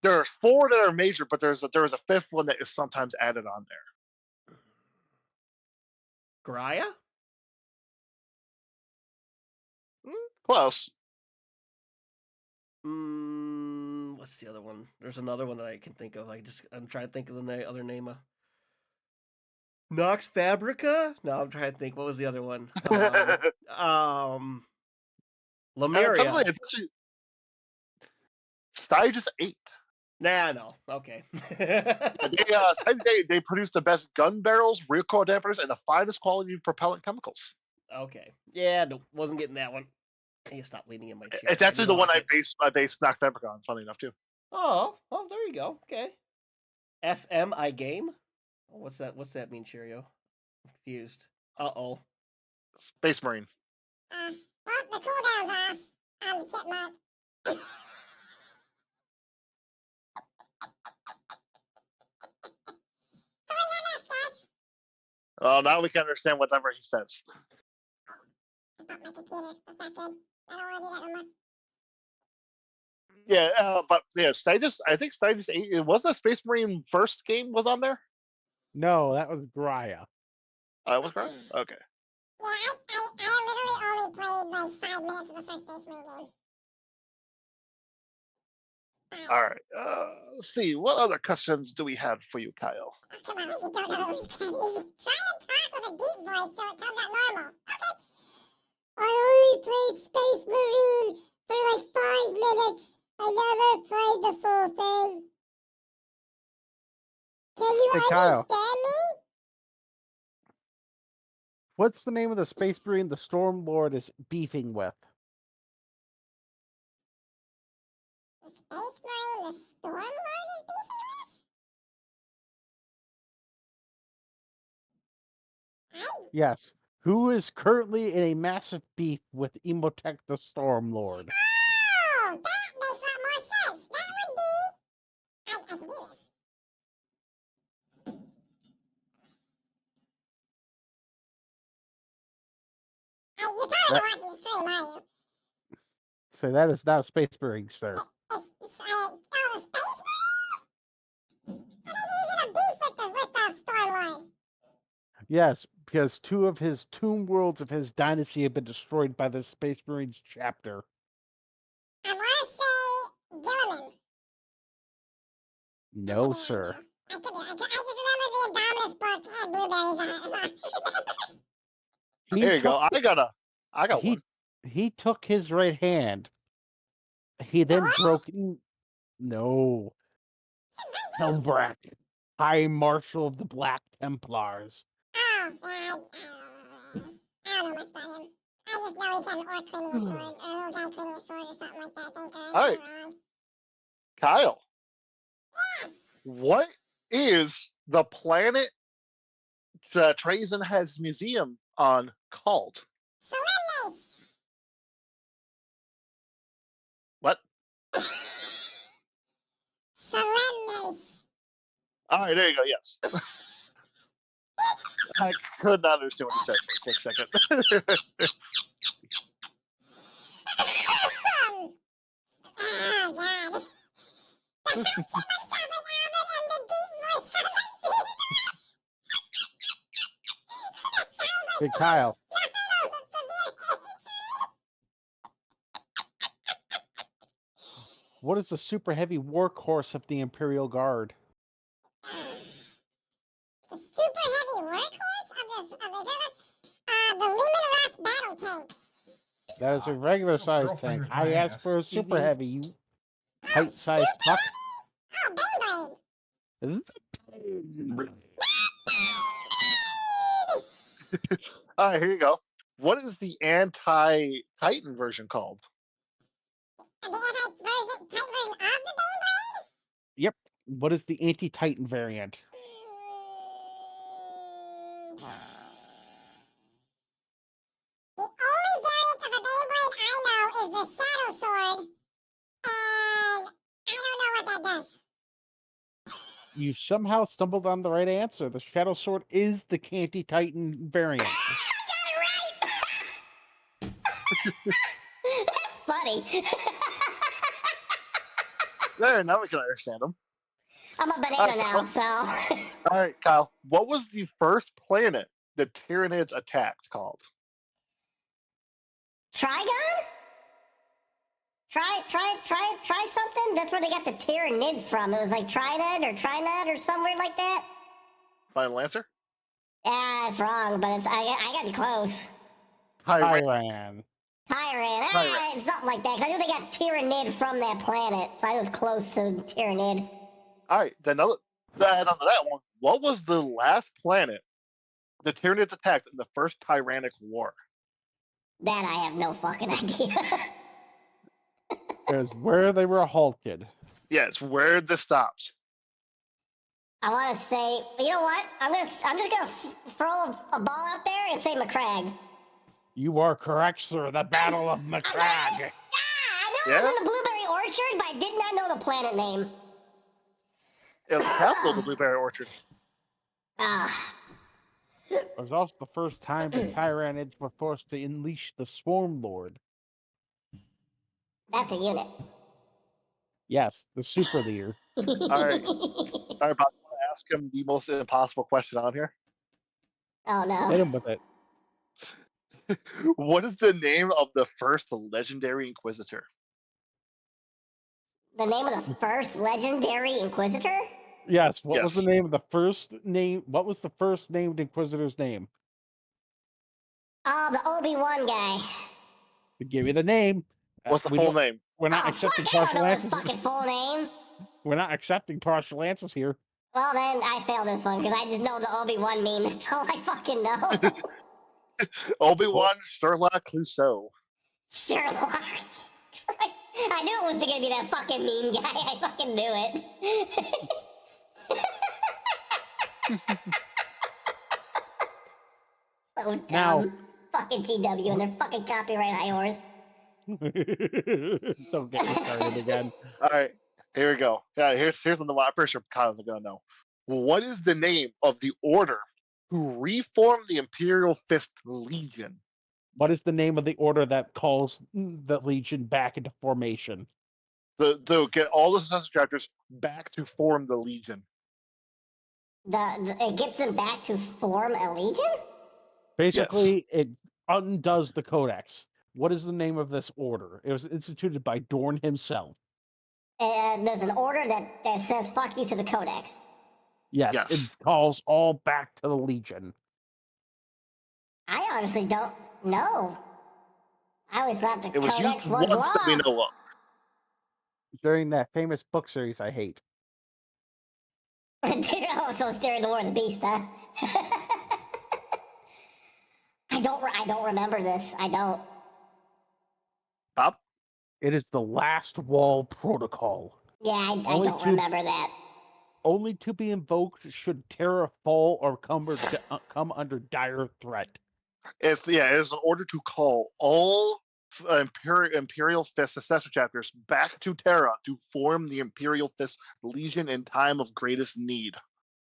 There are 4 that are major, but there is a 5th one that is sometimes added on there. Graia? Close. What's the other one? There's another one that I can think of. I'm trying to think of the other name. Nox Fabrica? No, I'm trying to think. What was the other one? Lemuria. Technically, it's actually Styges 8. Nah, no. Okay. Styges 8, they produce the best gun barrels, recoil dampers, and the finest quality propellant chemicals. Okay. Yeah, no, wasn't getting that one. Hey, stop leaning in my chair. It's actually the one I based. based Nox Fabrica on, funny enough, too. Oh, there you go. Okay. SMI game? What's that mean, Cheerio? I'm confused. Uh-oh. Space Marine. Well, the cooldown's off on the chipmunk. So what you got next, guys? Well, now we can understand whatever he says. I thought my computer was not good. I don't want to do that no more. Yeah, but yeah, I think Styges 8, it was a Space Marine first game was on there? No, that was Graia. It was right? Okay. Yeah, I literally only played like 5 minutes of the first Space Marine game. All right. Let's see. What other questions do we have for you, Kyle? Oh, come on, you don't know who's gonna be. Try and talk with a deep voice so it comes out normal. Okay. I only played Space Marine for like 5 minutes. I never played the full thing. Can you Hey, Kyle. understand me? What's the name of the Space Marine the Storm Lord is beefing with? The Space Marine the Storm Lord is beefing with? Yes. Who is currently in a massive beef with Emotech the Storm Lord? Oh, that makes a lot more sense. That would be. I can do this. you're probably not watching the stream, are you? So that is not a Space Marine, sir. It's the Space Marine? I thought he was in a beef with the Star-Lord. Yes, because 2 of his tomb worlds of his dynasty have been destroyed by the Space Marines chapter. I want to say Gilliman. No, sir. I just remember the Indominus book had blueberries on it. There you go. I got he, one. He took his right hand. He then broke. No. Helbrecht, High Marshal of the Black Templars. Oh, I don't know much about him. I just know he's got an orc cleaning a sword, or a little guy cleaning a sword or something like that, I think. All right. Kyle, Yes! what is the planet Trazen has museum on called? Solemnis! What? Solemnis! All right, there you go. Yes. I could not understand what you said for a quick second. Oh, God. The sounds like Alvin and the deep voice sounds like Hey, Kyle. What is the super heavy workhorse of the Imperial Guard? The super heavy workhorse of the Lehman Ross battle tank. That is a regular sized Girlfinger's tank. I my asked ass. for a super heavy, you height sized fuck. Oh, Beyblade. All right, here you go. What is the anti-Titan version called? The anti-Titan version of the Beyblade? Yep. What is the anti Titan variant? The only variant of the Beyblade I know is the Shadow Sword, and I don't know what that does. You somehow stumbled on the right answer. The Shadow Sword is the Anti Titan variant. That's funny. There, now we can understand them. I'm a banana now, so. All right, Kyle. What was the first planet the Tyranids attacked called? Trigon? Try something? That's where they got the Tyranid from. It was like Trinid or Trinid or somewhere like that. Final answer? Yeah, it's wrong, but it's I got you close. Tyran. Tyrant, something like that. 'Cause I knew they got Tyranid from that planet, so I was close to Tyranid. All right, then to add on to that one, what was the last planet the Tyranids attacked in the first Tyrannic War? That I have no fucking idea. It was where they were halted. Yeah, it's where this stopped. I want to say, you know what? I'm just gonna throw a ball out there and say McCrag. You are correct, sir. The Battle of Macragge. I knew it was Yeah? in the Blueberry Orchard, but I did not know the planet name. It was the capital of the Blueberry Orchard. Ah, It was also the first time the Tyranids were forced to unleash the Swarm Lord. that's a unit. Yes, the Super Leader. All right. All right, Bob, you want to ask him the most impossible question on here? Oh Hit no. him with it. What is the name of the first legendary Inquisitor? The name of the first legendary Inquisitor? Yes, what was the Yes. name of the first name? What was the first named Inquisitor's name? Oh, the Obi-Wan guy. To give you the name. What's the we full don't- name? We're not Oh, fuck, accepting I don't partial know his answers. fucking full name. We're not accepting partial answers here. Well, then I failed this one because I just know the Obi-Wan meme. That's all I fucking know. Obi-Wan Sherlock Clouseau. Sherlock. I knew it was gonna be that fucking meme guy. I fucking knew it. So dumb. Now- Fucking GW and their fucking copyright high horse. Don't get me started again. All right, here we go. Yeah, here's the one I'm pretty sure Kyle's gonna know. What is the name of the order who reformed the Imperial Fist Legion? What is the name of the order that calls the Legion back into formation? To get all the successor chapters back to form the Legion. It gets them back to form a legion? Basically, it undoes the Codex. What is the name of this order? It was instituted by Dorn himself. And there's an order that says "fuck you" to the Codex. Yes, Yes. it calls all back to the Legion. I honestly don't know. I always thought the It was Codex used was once that we law. know of. During that famous book series I hate. Oh, so it's during the War of the Beast, huh? I don't remember this. I don't. Bob? It is the Last Wall Protocol. Yeah, I Only don't two- remember that. Only to be invoked should Terra fall or come under dire threat. It is an order to call all Imperial Fist successor chapters back to Terra to form the Imperial Fist Legion in time of greatest need.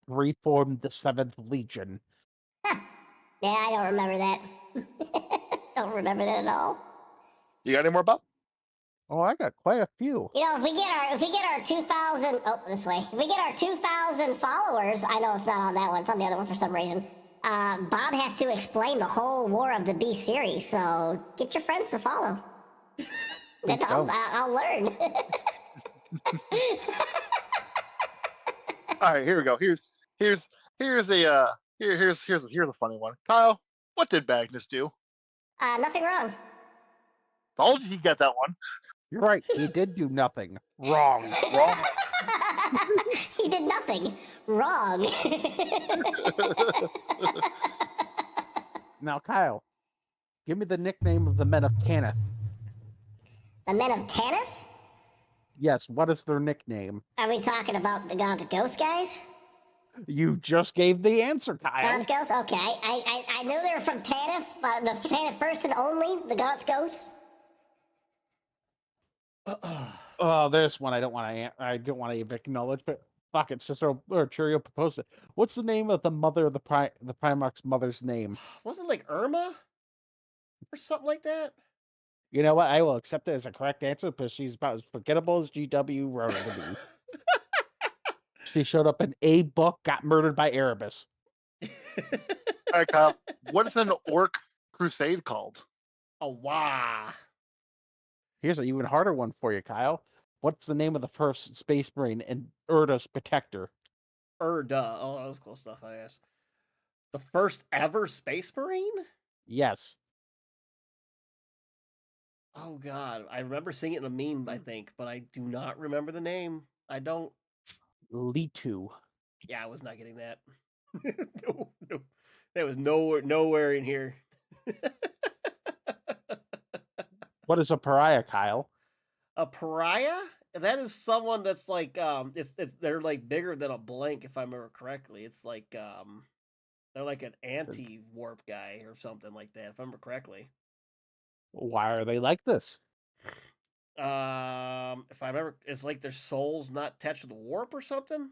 Reform the 7th Legion. Yeah, I don't remember that. Don't remember that at all. You got any more, Bob? Oh, I got quite a few. You know, if we get our 2,000, this way. If we get our 2,000 followers, I know it's not on that one. It's on the other one for some reason. Bob has to explain the whole War of the Beast series, so get your friends to follow. Then I'll learn. All right, here we go. Here's a funny one. Kyle, what did Magnus do? Nothing wrong. Told you he got that one. You're right. He did do nothing wrong. He did nothing wrong. Now, Kyle, give me the nickname of the men of Tanith. The Men of Tanith? Yes, what is their nickname? Are we talking about the Gods Ghost guys? You just gave the answer, Kyle. Gods Ghost? Okay, I knew they were from Tanith, the Tanith person only, the Gods Ghost. Oh, there's one I don't want to acknowledge, but fuck it, Sister or Cheerio proposed it. What's the name of the mother of the Primarch's mother's name? Wasn't it like Irma or something like that? You know what? I will accept it as a correct answer because she's about as forgettable as GW wrote her to be. She showed up in a book, got murdered by Erebus. All right, Kyle. What is an Orc Crusade called? A wah. Here's an even harder one for you, Kyle. What's the name of the first Space Marine and Erda's protector? Duh. Oh, that was close stuff, I guess. The first ever Space Marine? Yes. Oh, God. I remember seeing it in a meme, I think, but I do not remember the name. I don't. Litu. Yeah, I was not getting that. No. That was nowhere in here. What is a pariah, Kyle? A pariah? That is someone that's like they're like bigger than a blank, if I remember correctly. It's like they're like an anti-warp guy or something like that, if I remember correctly. Why are they like this? If I remember, it's like their souls not attached to the warp or something.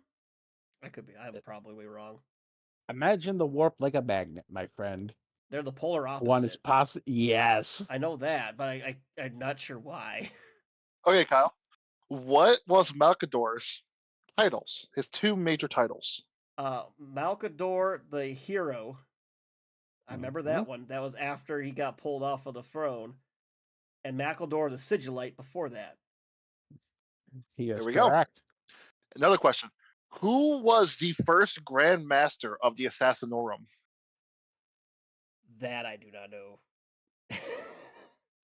I could be. I'm probably way wrong. Imagine the warp like a magnet, my friend. They're the polar opposite. One is possible. Yes. I know that, but I'm not sure why. Okay, Kyle. What was Malcador's titles? His two major titles. Malcador the hero. I remember that one. That was after he got pulled off of the throne. And Malcador the Sigillite before that. He is There we go. correct. Another question. Who was the first Grand Master of the Assassinorum? That I do not know.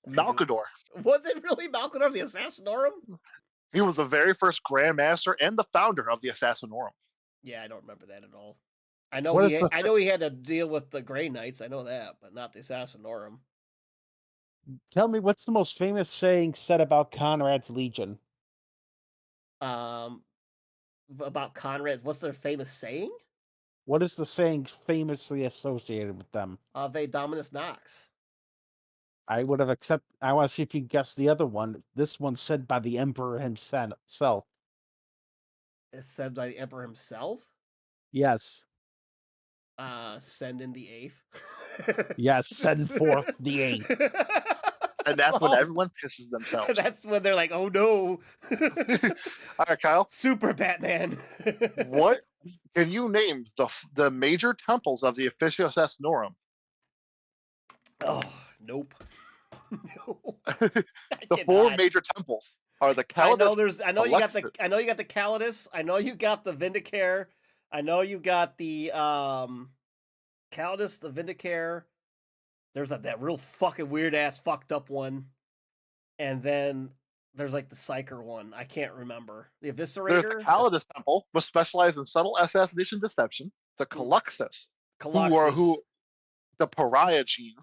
Malcador. Was it really Malcador the Assassinorum? He was the very first Grand Master and the founder of the Assassinorum. Yeah, I don't remember that at all. I know What he. is the I know he had to deal with the Grey Knights. I know that, but not the Assassinorum. Tell me, what's the most famous saying said about Conrad's Legion? About Conrad. What's their famous saying? What is the saying famously associated with them? Ave Dominus Nox. I would have accepted. I want to see if you guess the other one. This one's said by the Emperor himself. It's said by the Emperor himself. Yes. Send in the eighth. Yes, send forth the eighth. And that's when So- everyone pisses themselves. That's when they're like, "Oh no, All right, Kyle. Super Batman." What can you name the major temples of the Officius Norum? Oh, nope. No, I The four cannot. major temples are the I know Calidus. there's. I know you got the. Alexis. I know you got the Calidus. I know you got the Vindicare. I know you got the Calidus, the Vindicare. There's that real fucking weird ass fucked up one, and then there's like the Psyker one. I can't remember the There's the Eviscerator. Calidus Temple, which specializes in subtle assassination deception. The Caluxus, Colossus. the Pariah Gene,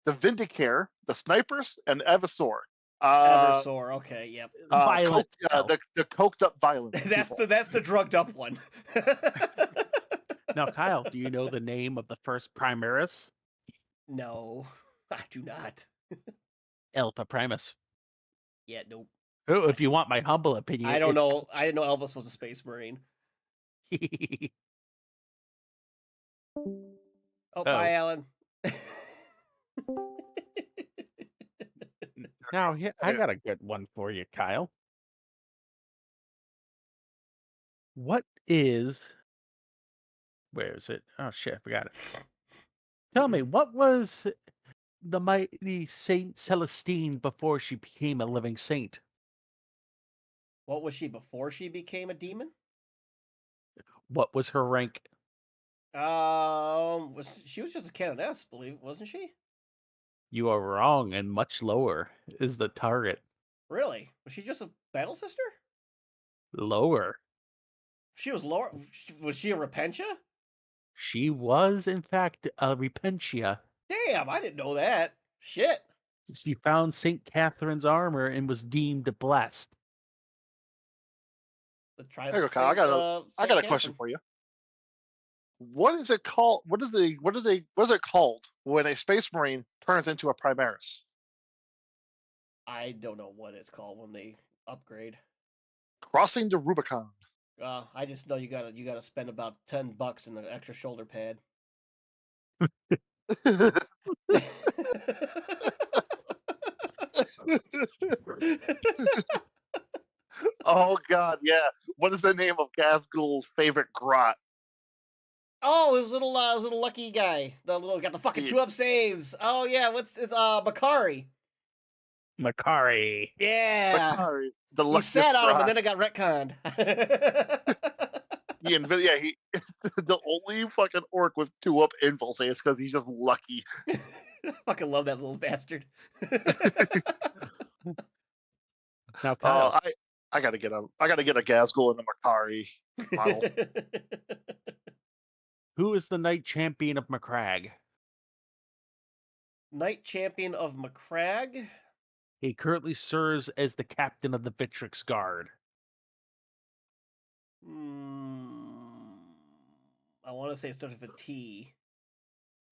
the Vindicare, the Snipers, and Eversor. Eversor. Okay, yep. Violent stealth. The coked up violence. That's people. the drugged up one. Now, Kyle, do you know the name of the first Primaris? No, I do not. Alpha Primus. Yeah, nope. Oh, if you want my humble opinion, I don't it's- know. I didn't know Elvis was a space marine. Oh, bye, Alan. Now, I got a good one for you, Kyle. What is? Where is it? Oh shit, I forgot it. Tell me, what was the mighty Saint Celestine before she became a living saint? What was she before she became a demon? What was her rank? She was just a canoness, wasn't she? You are wrong, and much lower is the target. Really? Was she just a battle sister? Lower. She was lower. Was she a Repentia? She was, in fact, a Repentia. Damn, I didn't know that. Shit. She found Saint Catherine's armor and was deemed blessed. The tribe. There you go, Kyle. I got a question for you. What is it called? What is it called when a space marine turns into a Primaris? I don't know what it's called when they upgrade. Crossing the Rubicon. I just know you gotta spend about $10 in an extra shoulder pad. Oh God, yeah. What is the name of Gazgul's favorite grot? Oh, his little lucky guy. Got the fucking Yeah. 2-up saves. Oh yeah, it's Makari. Makari. Yeah. Makari, the He luckiest sat on him grot. and then it got retconned. He the only fucking orc with 2-up impulse is because he's just lucky. Fucking love that little bastard. Now, Kyle, I gotta get a Gazgul and a Makari model. who is the knight champion of Macragge? Knight champion of Macragge. He currently serves as the captain of the Vitrix Guard. I want to say it starts with a T.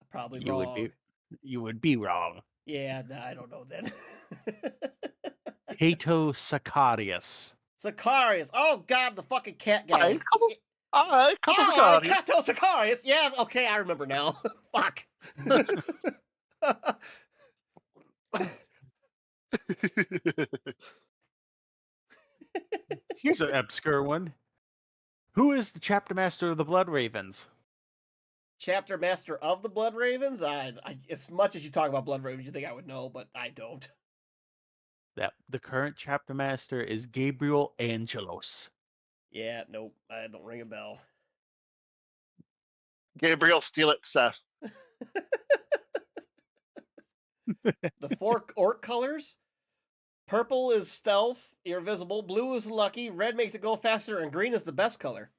Probably You wrong. would be wrong. Yeah, nah, I don't know then. Cato Sicarius. Sicarius. Oh God, the fucking cat guy. Alright, Alright, come Oh, on, Cato Sicarius. Yeah, okay, I remember now. Fuck. Here's an obscure one. Who is the chapter master of the Blood Ravens? Chapter master of the Blood Ravens. I as much as you talk about Blood Ravens, you think I would know, but I don't. That the current chapter master is Gabriel Angelos. Yeah, nope. I don't ring a bell. Gabriel, steal it, Seth. The 4 orc colors. Purple is stealth, you're invisible. Blue is lucky. Red makes it go faster, and green is the best color.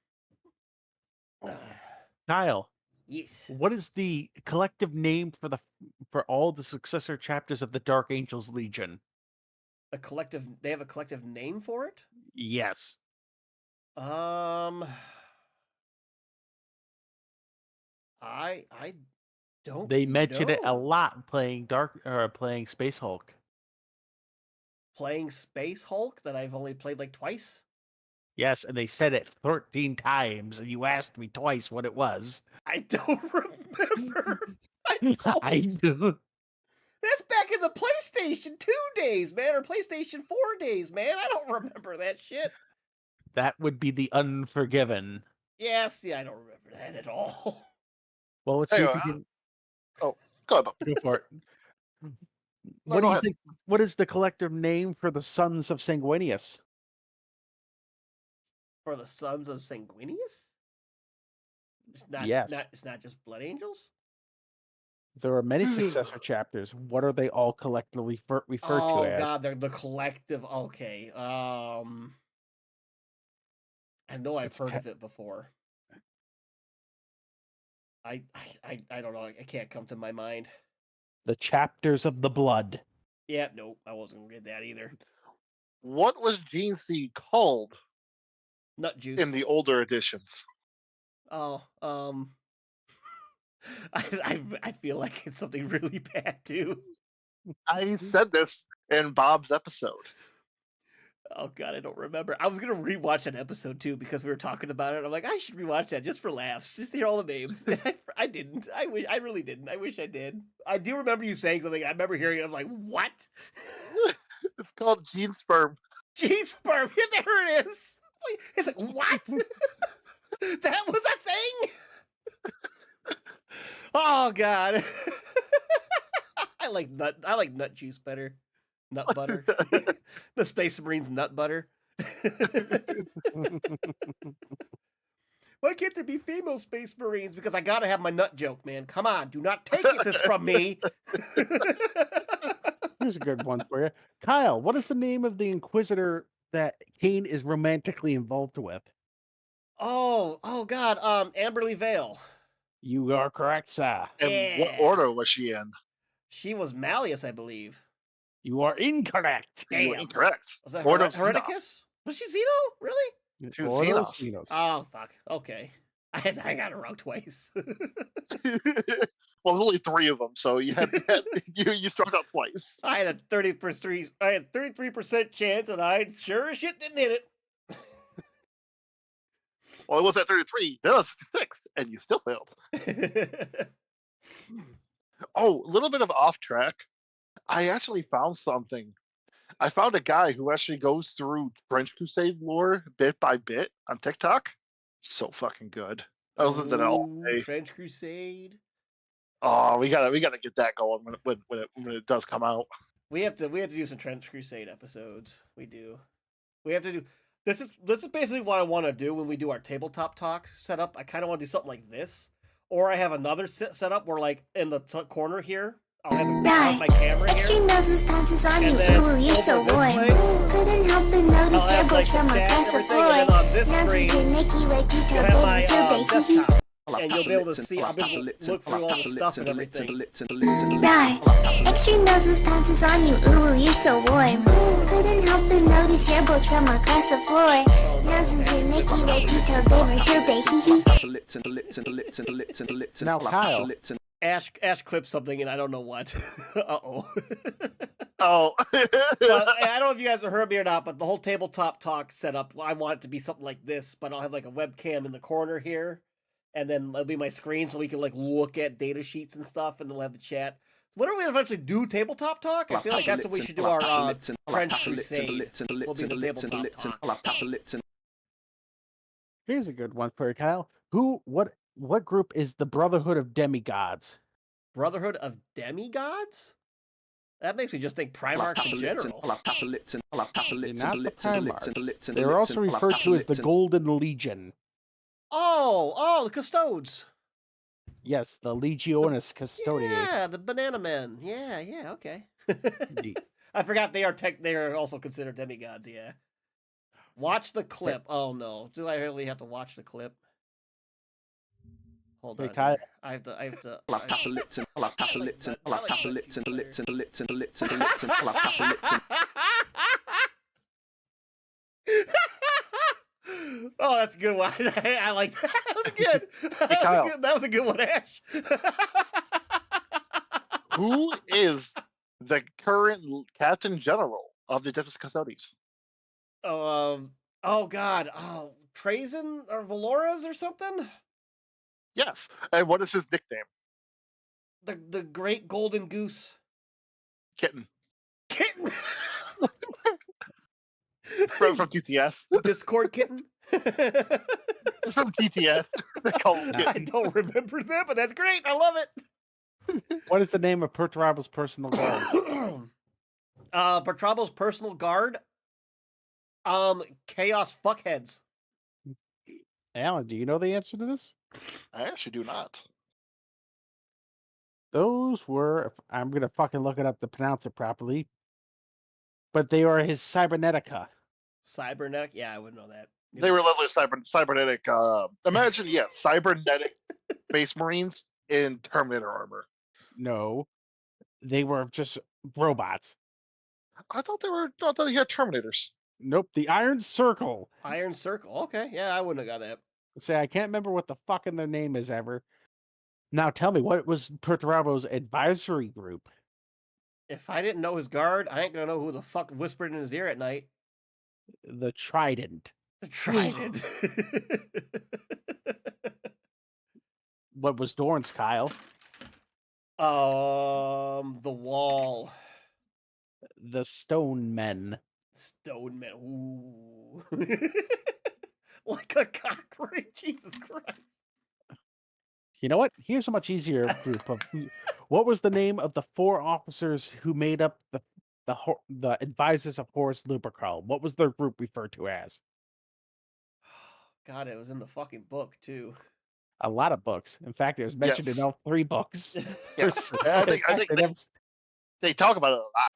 Kyle, Yes. what is the collective name for all the successor chapters of the Dark Angels Legion? They have a collective name for it? Yes. I don't They mention it a know. lot playing Space Hulk. Playing Space Hulk that I've only played like twice? Yes, and they said it 13 times, and you asked me twice what it was. I don't remember. I know. I do. That's back in the PlayStation 2 days, man, or PlayStation 4 days, man. I don't remember that shit. That would be the Unforgiven. Yes, yeah, I don't remember that at all. Well, let's see if Anyway, we can go ahead, Bob. go for it. No, What go do you ahead. think? What is the collective name for the Sons of Sanguinius? For the Sons of Sanguinius? Yes. It's not just Blood Angels? There are many successor chapters. What are they all collectively referred to Oh as? god, they're the collective. Okay. I know I've It's heard ca- of it before. I don't know. I can't come to my mind. The Chapters of the Blood. Yeah, nope, I wasn't gonna read that either. What was Gene Seed called Nut juice. in the older editions? Oh, I feel like it's something really bad too. I said this in Bob's episode. Oh god, I don't remember. I was gonna rewatch that episode too because we were talking about it. I'm like, I should rewatch that just for laughs, just to hear all the names. I didn't. I really didn't. I wish I did. I do remember you saying something. I remember hearing it. I'm like, what? It's called Gene Sperm. Gene sperm. Yeah, there it is. It's like, what? That was a thing. Oh god. I like nut juice better. Nut butter. The Space Marines nut butter. Why can't there be female Space Marines? Because I gotta have my nut joke, man. Come on, do not take this from me. Here's a good one for you. Kyle, what is the name of the Inquisitor that Kane is romantically involved with? oh god, Amberly Vale. You are correct, sir. And what Yeah. order was she in? She was Malleus, I believe. You are incorrect. You were Damn. incorrect. Was that Order of Hereticus? Was she Xeno? Really? She was Order of Xenos. Xenos. Oh fuck. Okay. I got it wrong twice. Well, there's only 3 of them, so you you struck out twice. I had a 33% chance, and I sure as shit didn't hit it. Well, it was at 33. Then it was 66, and you still failed. Oh, a little bit of off track. I actually found something. I found a guy who actually goes through French Crusade lore bit by bit on TikTok. So fucking good. I listened to that all Ooh, day. French Crusade. Oh, we gotta get that going when it does come out. We have to do some French Crusade episodes. We do. We have to do. This is basically what I want to do when we do our tabletop talk setup. I kind of want to do something like this, or I have another setup where, like, in the corner here, I'll have Right. my camera Extra here. noses punches on you. And then Ooh, you're so over this warm. way, Couldn't help but notice I'll your have, like, boys the from chat and across the everything, floor. and then on this Noses screen, your Nicky like you you'll tell have my baby till they hee hee. desktop, and you'll be able to see. I'll be able to look through all the stuff and everything. Right. Extra noses punches on you. Ooh, you're so warm. Couldn't help but notice your boys from across the floor. Noses your Nicky like you tell baby till they hee hee. Now, Kyle. Ash clipped something, and I don't know what. Uh-oh. Oh, Well, I don't know if you guys have heard me or not, but the whole tabletop talk setup, I want it to be something like this, but I'll have like a webcam in the corner here, and then it'll be my screen so we can like look at data sheets and stuff, and then we'll have the chat. When do we eventually do tabletop talk? I feel like that's what we should do our French Crusade. Will be the tabletop talk. Here's a good one for you, Kyle. What group is the Brotherhood of Demigods? Brotherhood of Demigods? That makes me just think Primarchs in general. Not the Primarchs. They're also referred to as the Golden Legion. Oh, the Custodes. Yes, the Legionis Custodiae. Yeah, the Banana Men. Yeah, okay. Indeed. I forgot they are also considered demigods, yeah. Watch the clip. Oh no. Do I really have to watch the clip? Hold Hey, on. Kyle. Here. I have to Oh, that's a good one. I like that. That was good. Kyle. That was a good one, Ash. who is the current Captain General of the Adeptus Custodes? Oh God. Oh, Trazen or Valoras or something? Yes. And what is his nickname? The great golden goose. Kitten Kitten. from TTS. Discord kitten. From TTS. They call him No. I Kitten. don't remember that, but that's great. I love it. What is the name of Perturabo's personal guard? Bertrabo's personal guard. Chaos fuckheads. Alan, do you know the answer to this? I actually do not. Those were, I'm going to fucking look it up to pronounce it properly, but they are his Cybernetica. Cybernetic. Yeah, I would know that. They were literally cybernetic. Imagine, cybernetic Space Marines in Terminator armor. No, they were just robots. I thought he had Terminators. Nope, the Iron Circle. Iron Circle. Okay, yeah, I wouldn't have got that. Say, I can't remember what the fucking their name is ever. Now tell me, what was Perturabo's advisory group? If I didn't know his guard, I ain't gonna know who the fuck whispered in his ear at night. The Trident. The Trident. What was Dorn's, Kyle? The Wall. The Stone Men. Stone Man. Ooh. Like a cockroach. Jesus Christ. You know what? Here's a much easier group of. What was the name of the 4 officers who made up the advisors of Horus Lupercal? What was their group referred to as? God, it was in the fucking book too. A lot of books. In fact, it was mentioned in Yes. all 3 books. Yes. In I think fact, they talk about it a lot.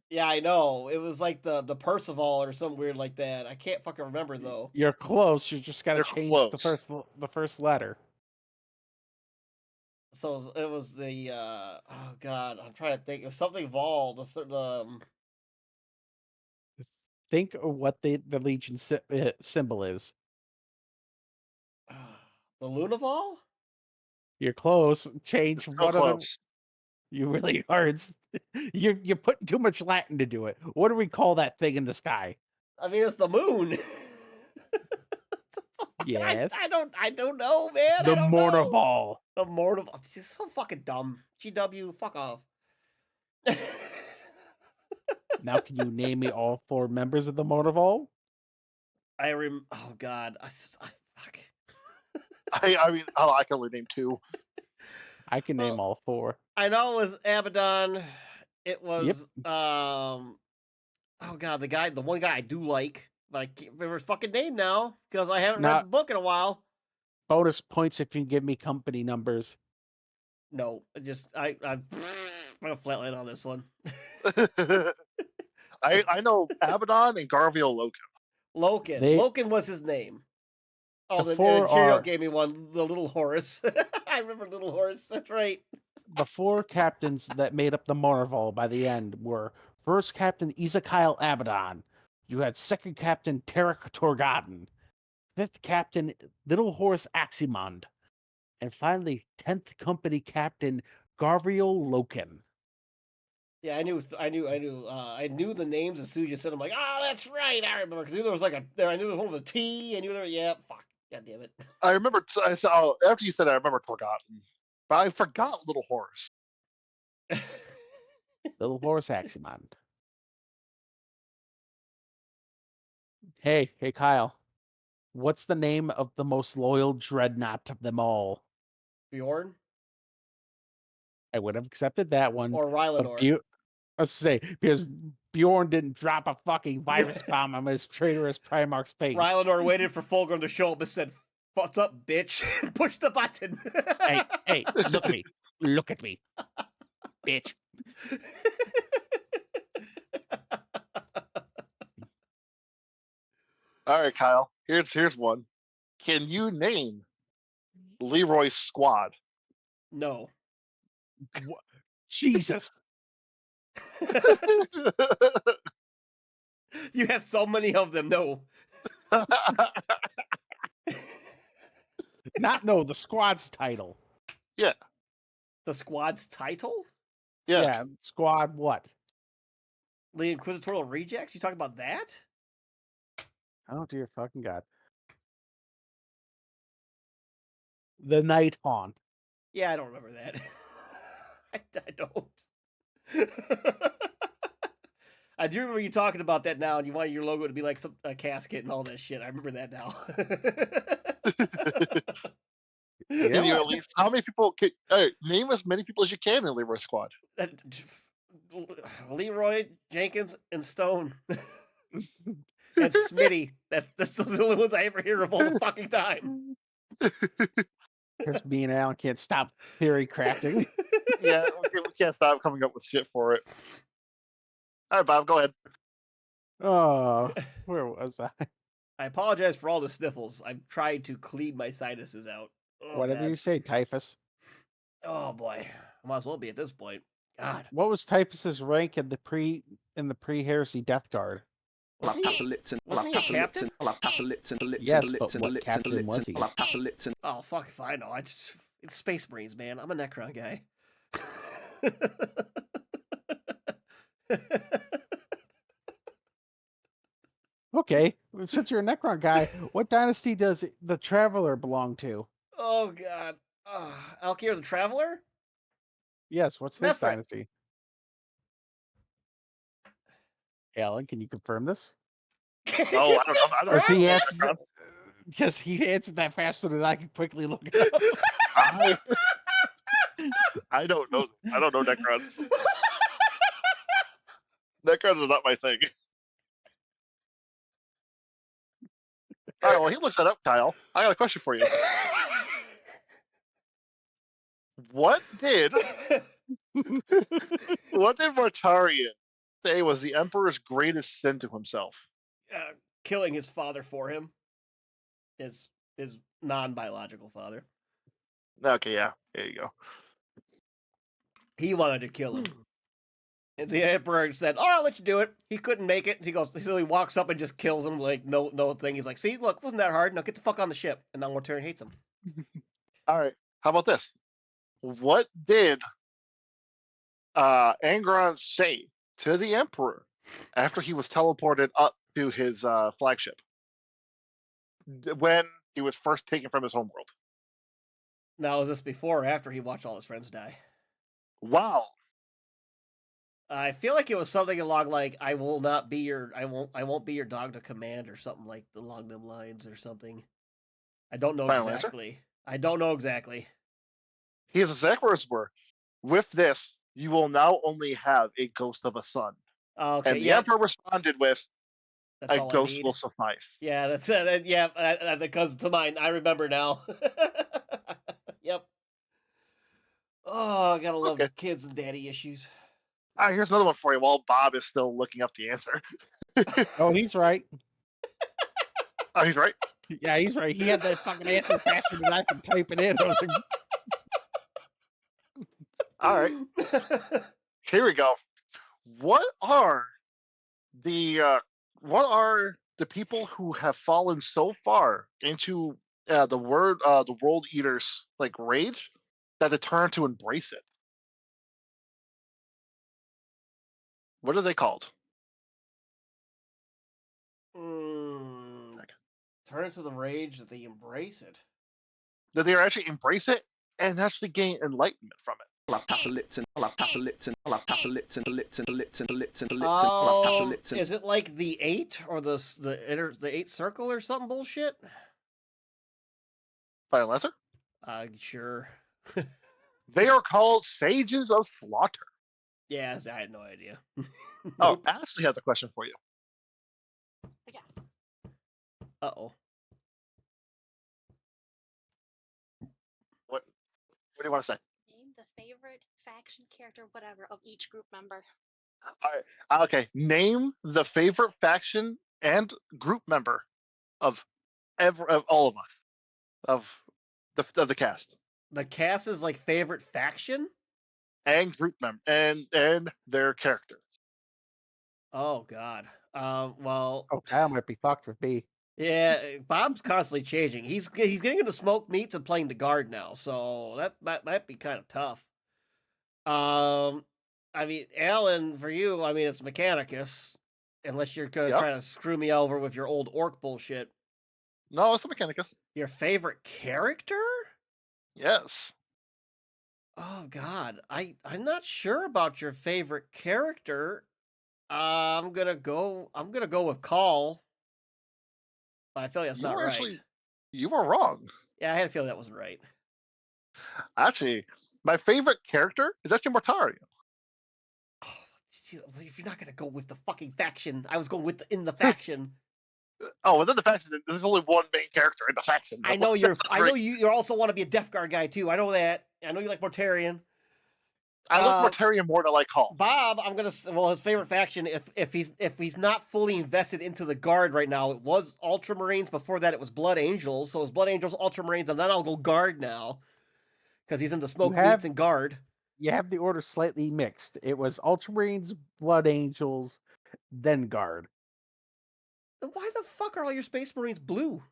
Yeah, I know. It was like the Percival or something weird like that. I can't fucking remember though. you're close. You just got to You're change close. the first letter. So it was the oh god, I'm trying to think. It was something Vol. Think of what the Legion symbol is. The Lunaval? You're close. Change So one of them. close. You really are. You're putting too much Latin to do it. What do we call that thing in the sky? I mean, it's the moon. Yes. I don't know, man. The I don't Mortar know. Ball. The Mortal. It's so fucking dumb. GW, fuck off. Now, can you name me all 4 members of the Mortar Ball? Oh god, fuck. I mean, I can only name 2. I can name all 4. I know it was Abaddon. It was oh god, the one guy I do like, but I can't remember his fucking name now because I haven't read Nah. the book in a while. Bonus points if you give me company numbers. No, I'm gonna flatline on this one. I know Abaddon and Garviel Loken. Loken was his name. Oh, The the 4 Cheerio are- gave me one. The Little Horse. I remember Little Horse. That's right. The 4 captains that made up the Mortar Ball by the end were first Captain Ezekiel Abaddon. You had second Captain Tarek Torgadon. 5th Captain Little Horse Aximond. And finally, 10th Company Captain Garviel Loken. Yeah, I knew the names as soon as you said them. Like, oh, that's right. I remember because I knew there was I knew there was one with a T. I knew there. Yeah, fuck. God damn it. I remember. I saw after you said it, I remember Torgotten, but I forgot Little Horse. Little Horse Aximond. Hey, Kyle. What's the name of the most loyal dreadnought of them all? Bjorn I would have accepted that one. or but Rylanor. I was to say, because Bjorn didn't drop a fucking virus bomb on his traitorous Primarch's face. Rylanor waited for Fulgrim to show up and said, "What's up, bitch?" and pushed the button. Hey, look at me. Look at me. Bitch. All right, Kyle. Here's one. Can you name Leroy's squad? No. Jesus. You have so many of them. No. No, the squad's title. The squad's title? Yeah. Squad what? The Inquisitorial Rejects? You talking about that? Oh, dear fucking God. The Night Haunt. Yeah, I don't remember that. I don't. I do remember you talking about that now, and you wanted your logo to be like a casket and all that shit. I remember that now. Can you at least how many people? Name as many people as you can in Leroy Squad. Leroy, Jenkins, and Stone. And Smitty. That's the only ones I ever hear of all the fucking time. Because me and Alan can't stop theory crafting. Yeah, we can't stop coming up with shit for it. All right, Bob, go ahead. Oh, where was I? I apologize for all the sniffles. I've tried to clean my sinuses out. Oh, Whatever God. you say, Typhus. Oh boy, I might as well be at this point. God, What was Typhus's rank in the pre-heresy Death Guard? I'll have Kappa Lipton. I'll have wasn't he a Kappa captain? Lipton. I'll have Kappa Lipton. Yes, but what captain was he? I'll have Kappa Lipton. Oh fuck if I know. It's Space Marines, man. I'm a Necron guy. Okay, since you're a Necron guy, what dynasty does the Traveler belong to? Oh god. Alkir the Traveler? Yes, what's his Mithrin. dynasty? Alan, can you confirm this? No, I don't know. I Or is don't he know. answered? Yes, he answered that faster than I can quickly look it up. I don't know. I don't know Necrons. Necrons is not my thing. All right, well, he looks that up, Kyle. I got a question for you. What did Mortarion say was the Emperor's greatest sin to himself? Killing his father for him. His non-biological father. Okay, yeah, there you go. He wanted to kill him. And the Emperor said, "All right, I'll let you do it." He couldn't make it. He goes, so he walks up and just kills him, like no thing. He's like, "See, look, wasn't that hard? Now get the fuck on the ship." And now Mortarion hates him. All right, how about this? What did Angron say to the Emperor after he was teleported up to his flagship when he was first taken from his homeworld? Now, is this before or after he watched all his friends die? Wow. I feel like it was something along like, I won't be your dog to command," or something like along them lines or something. I don't know Final exactly. I don't know exactly. His exact words were, "With this, you will now only have a ghost of a son." Okay, And the yeah, Emperor responded with, that's "A all I ghost need. will suffice." Yeah, that's it. Yeah, that comes to mind. I remember now. Yep. Oh, I gotta love Okay. kids and daddy issues. All right, here's another one for you while Bob is still looking up the answer. Oh, he's right. Oh, he's right. Yeah, he's right. He had that fucking answer faster than I can type it in. I was like, All right, here we go. What are the people who have fallen so far into the world eaters like rage that they turn to embrace it? What are they called? Turns to the rage that they embrace it. That they actually embrace it and actually gain enlightenment from it. I'll have Kappa Lipton. I'll have Kappa Lipton. I'll have Kappa Lipton. Lipton. Lipton. Lipton. Lipton. I'll have Kappa Lipton. Is it like the 8 or the 8 circle or something bullshit? By lesser? Sure. They are called Sages of Slaughter. Yeah, I had no idea. Oh, Ashley has a question for you. Uh-oh. What do you want to say? Name the favorite faction character, whatever, of each group member. All right. Okay. Name the favorite faction and group member of all of us, of the cast, The cast is like favorite faction? and group member and their character. Oh god. Well, oh, Kyle might be fucked with B. yeah, Bob's constantly changing. He's getting into smoked meats and playing the guard now, so that might be kind of tough. I mean, Alan, for you, I mean, it's Mechanicus, unless you're gonna Yep. try to screw me over with your old orc bullshit. No, it's the Mechanicus. Your favorite character? Yes. Oh God, I'm not sure about your favorite character. I'm gonna go with Call, but I feel like that's You not were right. actually you were wrong. Yeah, I had a feeling that wasn't right. Actually, my favorite character is actually Mortarion. Oh, gee, if you're not gonna go with the fucking faction, I was going with in the faction. Oh, within the faction, there's only one main character in the faction. I know you're. That's I know great. you also want to be a Death Guard guy too. I know that. I know you like Mortarion. I like Mortarion more than I like Call. Bob, I'm gonna. Well, his favorite faction, if he's not fully invested into the Guard right now, it was Ultramarines. Before that, it was Blood Angels. So it's Blood Angels, Ultramarines, and then I'll go Guard now, because he's into smoke meats and Guard. You have the order slightly mixed. It was Ultramarines, Blood Angels, then Guard. Then why the fuck are all your Space Marines blue?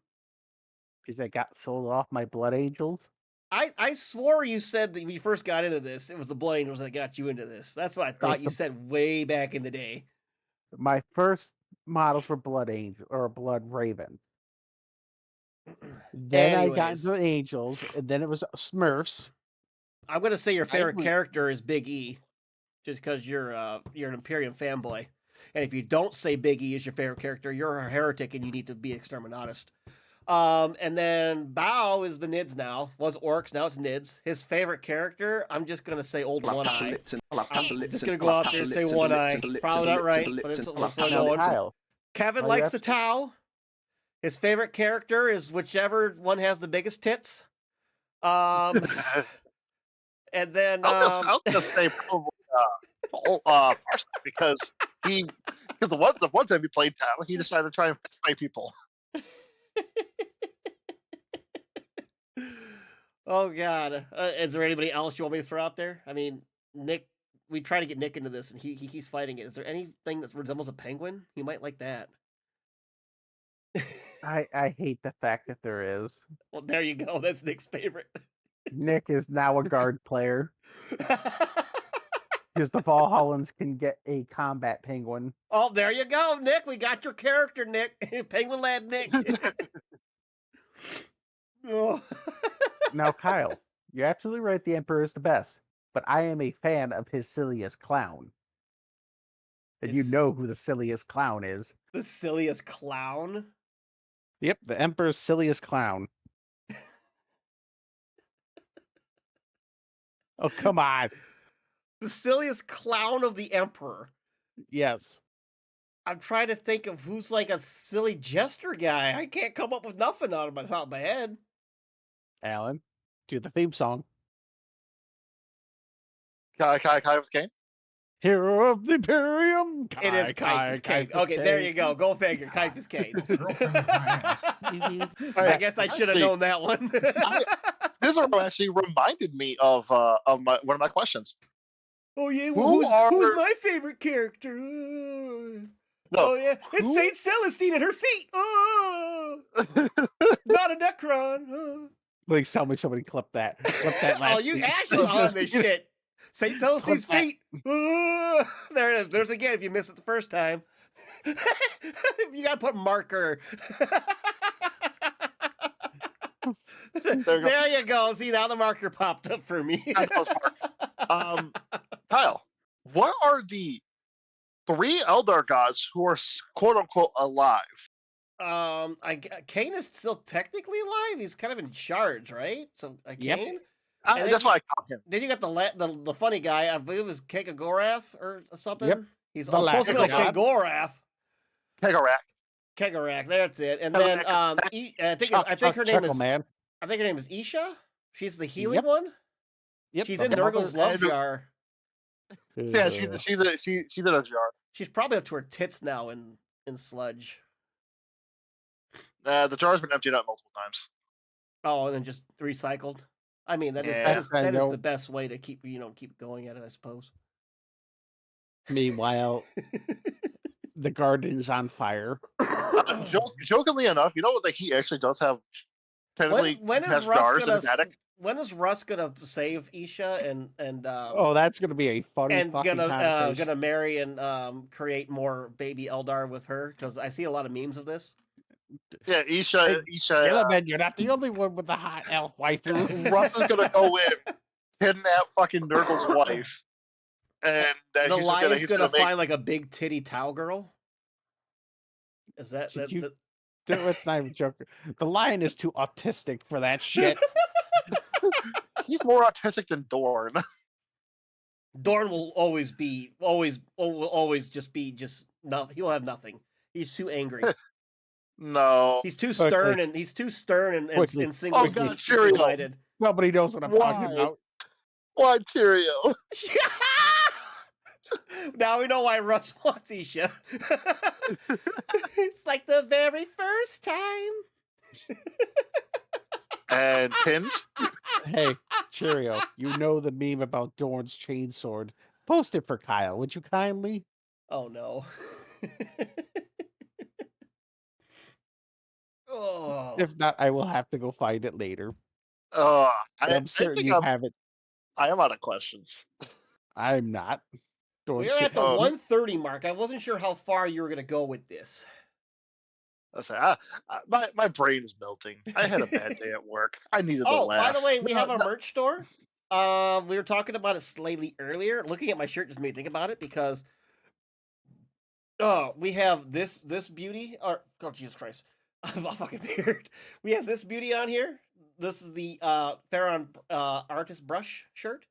Because I got sold off my Blood Angels. I swore you said that when you first got into this, it was the Blood Angels that got you into this. That's what I thought you said way back in the day. My first models were Blood Angel or Blood Raven. Then I got Anyways. into the Angels, and then it was Smurfs. I'm gonna say your favorite would- character is Big E, just because you're an Imperium fanboy. And if you don't say Big E is your favorite character, you're a heretic and you need to be exterminatist. And then Bao is the Nids now. Was Orcs, now it's Nids. His favorite character, I'm just gonna say Old One Eye. I'm just gonna go out there and say One Eye. Probably not right, but it's what I'm Now, going. Kyle, Kevin Oh, likes yes. the Tau. His favorite character is whichever one has the biggest tits. And then I'll just say probably Parsec, because the one time he played Tau, he decided to try and fight people. Oh God, is there anybody else you want me to throw out there? I mean, Nick. We try to get Nick into this, and he keeps fighting it. Is there anything that resembles a penguin? He might like that. I hate the fact that there is. Well, there you go. That's Nick's favorite. Nick is now a Guard player because the Valhallans can get a combat penguin. Oh, there you go, Nick. We got your character, Nick. Penguin Lad Nick. Oh. Now, Kyle, you're absolutely right. The Emperor is the best, but I am a fan of his silliest clown. And you His- know who the silliest clown is. The silliest clown. Yep, the Emperor's silliest clown. Oh, come on. The silliest clown of the Emperor. Yes. I'm trying to think of who's like a silly jester guy. I can't come up with nothing out of my top of my head. Alan, do the theme song. Kai's Kane? Hero of the Imperium. It is Caiaphas Cain. Okay, there you go. Go figure. Caiaphas Cain. I guess I should have Actually, known that one. This actually reminded me of one of my questions. Oh yeah, Who who's are- my favorite character? No, Oh yeah, it's who- Saint Celestine at her feet. Oh, not a Necron. Oh. Please tell me somebody clipped that. Clip that Oh, last you week. actually on this shit. Saint Celestine's Clip that. feet. Oh, there it is. There's again. If you missed it the first time, you gotta put marker. There you go. See, now the marker popped up for me. I know it's hard. Kyle, what are the 3 Eldar gods who are quote unquote alive? Cain is still technically alive. He's kind of in charge, right? So, Yep. Cain. And then That's why I call him. Then you got the funny guy. I believe it was Kegagorath or something. Yep. He's The supposed to be like Lack God. Shagorath. Kegarak. Kegarak. That's it. And Kegarak then is I think her name Chuckle, is man. I think her name is Isha. She's the healing Yep. one. Yep. She's the in Nurgle's mother- love jar. Yeah, she's in a jar. She's probably up to her tits now in sludge. The jar's been emptied out multiple times. Oh, and then just recycled. I mean, that is Yeah. I that is know. the best way to keep going at it, I suppose. Meanwhile, the garden's on fire. Jokingly enough, you know what? He actually does have technically when has is Russ jars in gonna his attic. when is Russ gonna save Isha and Oh, that's going to be a funny and fucking gonna conversation. marry and create more baby Eldar with her? Because I see a lot of memes of this. Yeah, Isha. Caleb, man, you're not the only one with the hot elf waifu. Russ is gonna go in kidnap fucking Nurgle's wife, and The he's lion's gonna make. find like a big titty Tau girl. Is that Did that? you- that- It's not even joking. The lion is too autistic for that shit. He's more autistic than Dorn. Dorn will always just be no. He'll have nothing. He's too angry. No. He's too Quickly. stern and Quickly. and single Oh God, Cheerio. minded. Nobody knows what I'm talking Why? about. Why Cheerio? Now we know why Russ wants Isha. It's like the very first time. And Pins. Hey, Cheerio, you know the meme about Dorn's chainsword. Post it for Kyle, would you kindly? Oh no. Oh. If not, I will have to go find it later. I'm certain think you I'm, have it. I am out of questions. I'm not. Dorn's We're at the Oh. 1:30 mark. I wasn't sure how far you were gonna go with this. I say, my brain is melting. I had a bad day at work. I needed to Oh, laugh. by the way, we No, have our no- merch store. We were talking about it slightly earlier. Looking at my shirt just made me think about it because we have this beauty. Or oh Jesus Christ, I'm a fucking beard. We have this beauty on here. This is the Theron artist brush shirt.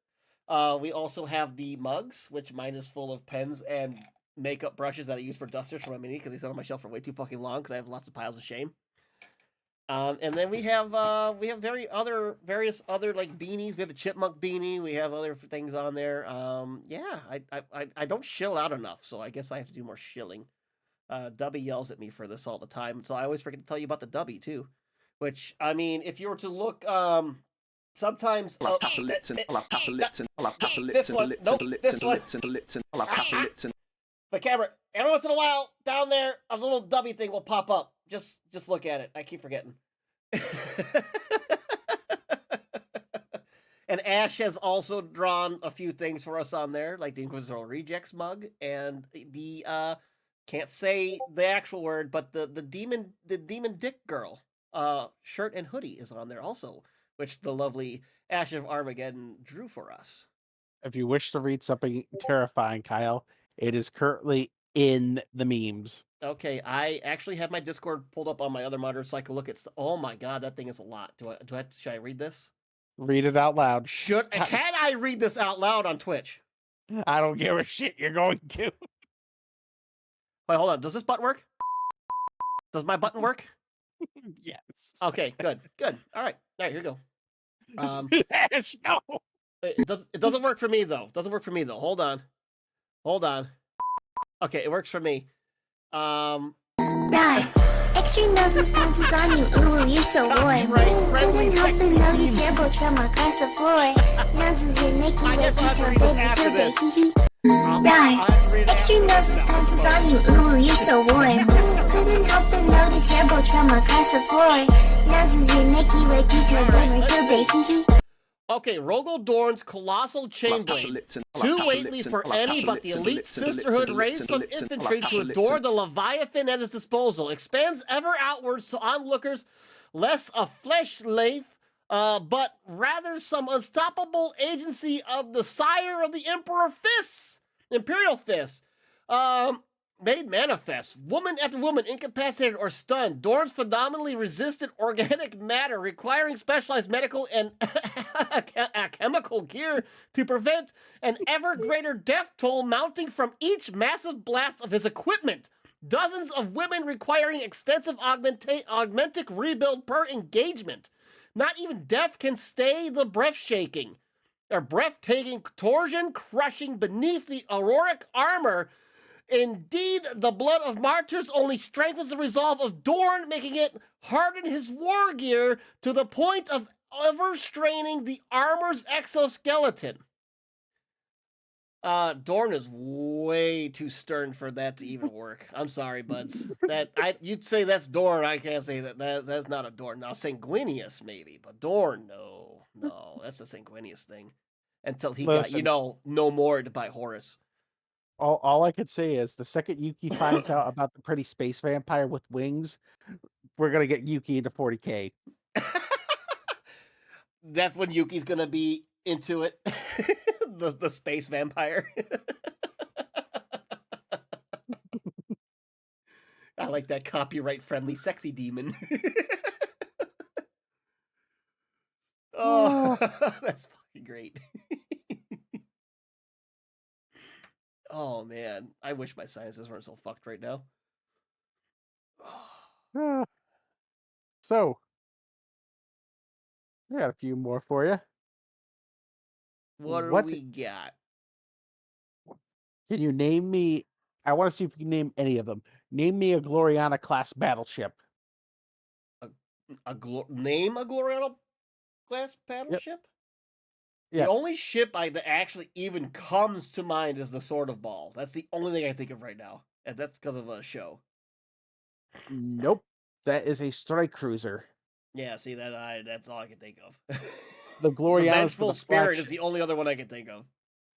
We also have the mugs, which mine is full of pens and makeup brushes that I use for dusters for my mini because they sit on my shelf for way too fucking long because I have lots of piles of shame. And then we have various other like beanies. We have the chipmunk beanie. We have other things on there. Yeah, I don't shill out enough, so I guess I have to do more shilling. Dubby yells at me for this all the time, so I always forget to tell you about the Dubby too. Which I mean, if you were to look, sometimes I'll have Papa Lipton. I'll have Papa Lipton. I'll have Papa This Lipton. one. Lipton. Nope, Lipton. this one. Lipton. Lipton. I'll have Papa Lipton. the camera. Every once in a while, down there, a little Dubby thing will pop up. Just look at it. I keep forgetting. And Ash has also drawn a few things for us on there, like the Inquisitorial Rejects mug and the can't say the actual word, but the demon dick girl shirt and hoodie is on there also, which the lovely Ash of Armageddon drew for us. If you wish to read something terrifying, Kyle, it is currently in the memes. Okay, I actually have my Discord pulled up on my other monitor so I can look at. Oh my god, that thing is a lot. Should I read this? Read it out loud. Can I read this out loud on Twitch? I don't give a shit. You're going to. Wait, hold on. Does this button work? Does my button work? Yes. Okay, good. All right, here you go. Ash, no. It doesn't work for me though. Hold on. Okay, it works for me. Right. Extra noses bounces on you. Ooh, you're so warm. Right, friendly, Couldn't help but sexy notice team. your boats from across the floor. Noses you Nicky I with guess I'll have to detail, read this baby, after till they this. hee hee. I'll Right. have to read it Extra after this. noses bounces on you. Ooh, you're so warm. Couldn't help but notice your boats from across the floor. Noses you Nicky with detail, baby, till they hee hee. Okay, Rogel Dorn's colossal I'll have chain Papa blade. Lipton. I'll Too have Papa weighty Lipton. for I'll have any Papa but the Lipton. elite Lipton. sisterhood Lipton. raised from Lipton. I'll infantry have to Papa adore Lipton. the Leviathan at his disposal. Expands ever outwards to onlookers less a flesh slave, but rather some unstoppable agency of the sire of the Emperor Fists, Imperial Fists. Made manifest. Woman after woman, incapacitated or stunned. Dorn's phenomenally resistant organic matter requiring specialized medical and chemical gear to prevent an ever greater death toll mounting from each massive blast of his equipment. Dozens of women requiring extensive augmentic rebuild per engagement. Not even death can stay the breathtaking torsion crushing beneath the auroric armor. Indeed, the blood of martyrs only strengthens the resolve of Dorn, making it harden his war gear to the point of overstraining the armor's exoskeleton. Dorn is way too stern for that to even work. I'm sorry, buds. You'd say that's Dorn. I can't say that. That's not a Dorn. Now, Sanguinius maybe, but Dorn, no, that's a Sanguinius thing. Until he Listen. got, no more by Horus. All I could say is the second Yuki finds out about the pretty space vampire with wings, we're gonna get Yuki into 40K. That's when Yuki's gonna be into it. The space vampire. I like that copyright friendly sexy demon. Oh, that's fucking great. Oh man, I wish my sinuses weren't so fucked right now. So, I got a few more for you. What do What- we got? Can you name me? I want to see if you can name any of them. Name me a Gloriana class battleship. Name a Gloriana class battleship? Yeah. The only ship that actually even comes to mind is the Sword of Ball. That's the only thing I think of right now, and that's because of a show. Nope. That is a strike cruiser. Yeah, see that's all I can think of. The The Gloriana. Vengeful Spirit is the only other one I can think of.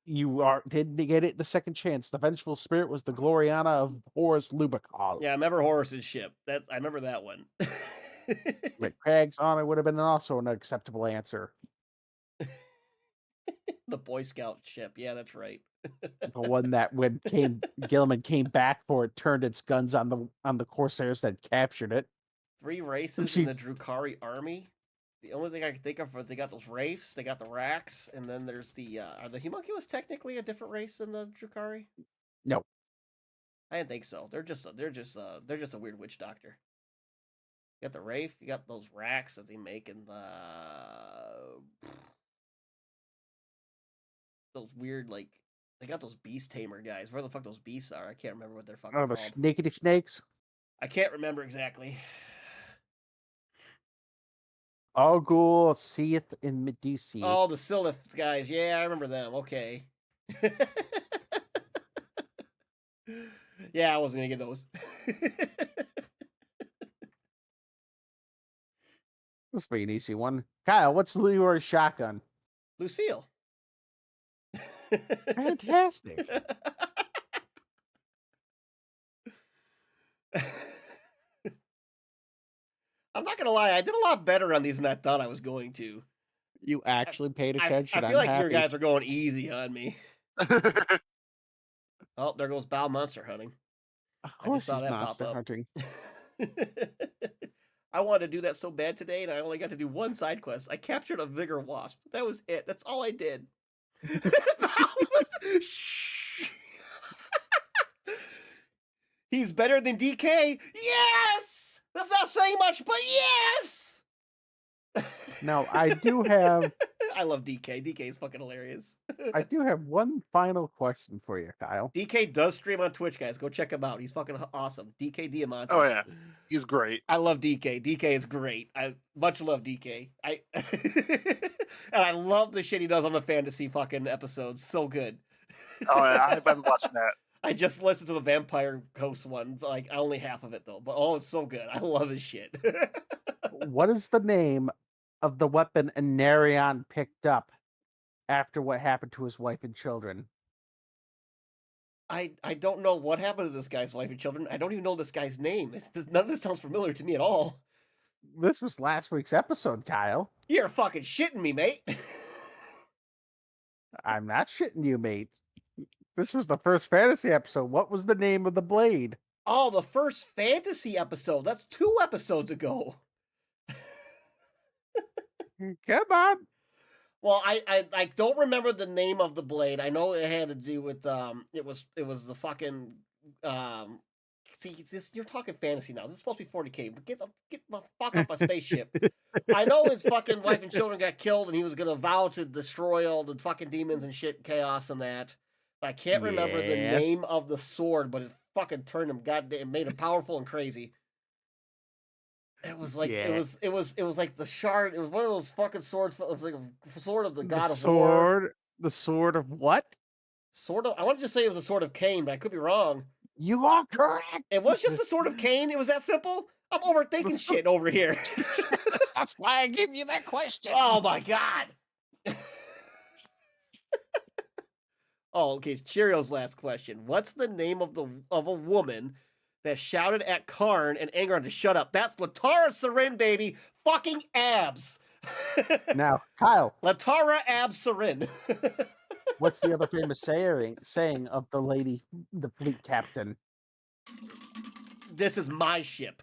You didn't get it the second chance. The Vengeful Spirit was the Gloriana of Horus Lubicon. Yeah, I remember Horus's ship. I remember that one. With Craig's on it would have been also an acceptable answer. The Boy Scout ship. Yeah, that's right. The one that when Gilliman came back for it, turned its guns on the Corsairs that captured it. 3 races in the Drukari army. The only thing I can think of is they got those Wraiths, they got the Rax, and then there's the are the Homunculus technically a different race than the Drukari? No. I didn't think so. They're just a weird witch doctor. You got the Wraith, you got those Rax that they make in the those weird they got those beast tamer guys. Where the fuck those beasts are? I can't remember what they're fucking Oh, the called. Naked Snakes. I can't remember exactly. Ogul, Seath, and Medusa. Oh, the Silith guys. Yeah, I remember them. Okay. Yeah, I wasn't gonna get those. This will be an easy one. Kyle, what's Leroy's shotgun? Lucille. Fantastic. I'm not gonna lie, I did a lot better on these than I thought I was going to. You actually paid attention. I feel like your guys are going easy on me. Oh, there goes Bow Monster Hunting. Of I course just saw he's that pop monster up. hunting. I wanted to do that so bad today, and I only got to do one side quest. I captured a Vigor Wasp. That was it. That's all I did. Shh. He's better than DK. Yes! That's not saying much, but yes! Now, I do have I love DK. DK is fucking hilarious. one final question for you, Kyle. DK does stream on Twitch, guys. Go check him out. He's fucking awesome. DK Diamantes. Oh yeah, he's great. I love DK. DK is great. I much love DK. And I love the shit he does on the fantasy fucking episodes. So good. Oh yeah, I've been watching that. I just listened to the Vampire Coast one, like only half of it though. But oh, it's so good. I love his shit. What is the name of the weapon Anarion picked up after what happened to his wife and children? I don't know what happened to this guy's wife and children. I don't even know this guy's name. None of this sounds familiar to me at all. This was last week's episode, Kyle. You're fucking shitting me, mate. I'm not shitting you, mate. This was the first fantasy episode. What was the name of the blade? Oh, the first fantasy episode. That's 2 episodes ago. Come on. Well, I don't remember the name of the blade. I know it had to do with it was the fucking see this you're talking fantasy now. This is supposed to be 40K, but get the fuck off my spaceship. I know his fucking wife and children got killed and he was gonna vow to destroy all the fucking demons and shit, chaos and that. But I can't remember the Yes. name of the sword, but it fucking turned him goddamn made him powerful and crazy. It was like Yeah. it was like the shard. It was one of those fucking swords. It was like a sword of the god The of war. sword. The sword of what? Sword of. I wanted to say it was a sword of Cain, but I could be wrong. You are correct. It was just a sword of Cain. It was that simple. I'm overthinking shit over here. That's why I give you that question. Oh my god. Oh, okay. Cheerio's last question. What's the name of a woman that shouted at Karn and Angron to shut up? That's Latara Sarin, baby. Fucking abs. Now, Kyle, Latara Absarin. what's the other famous saying of the lady, the fleet captain? This is my ship.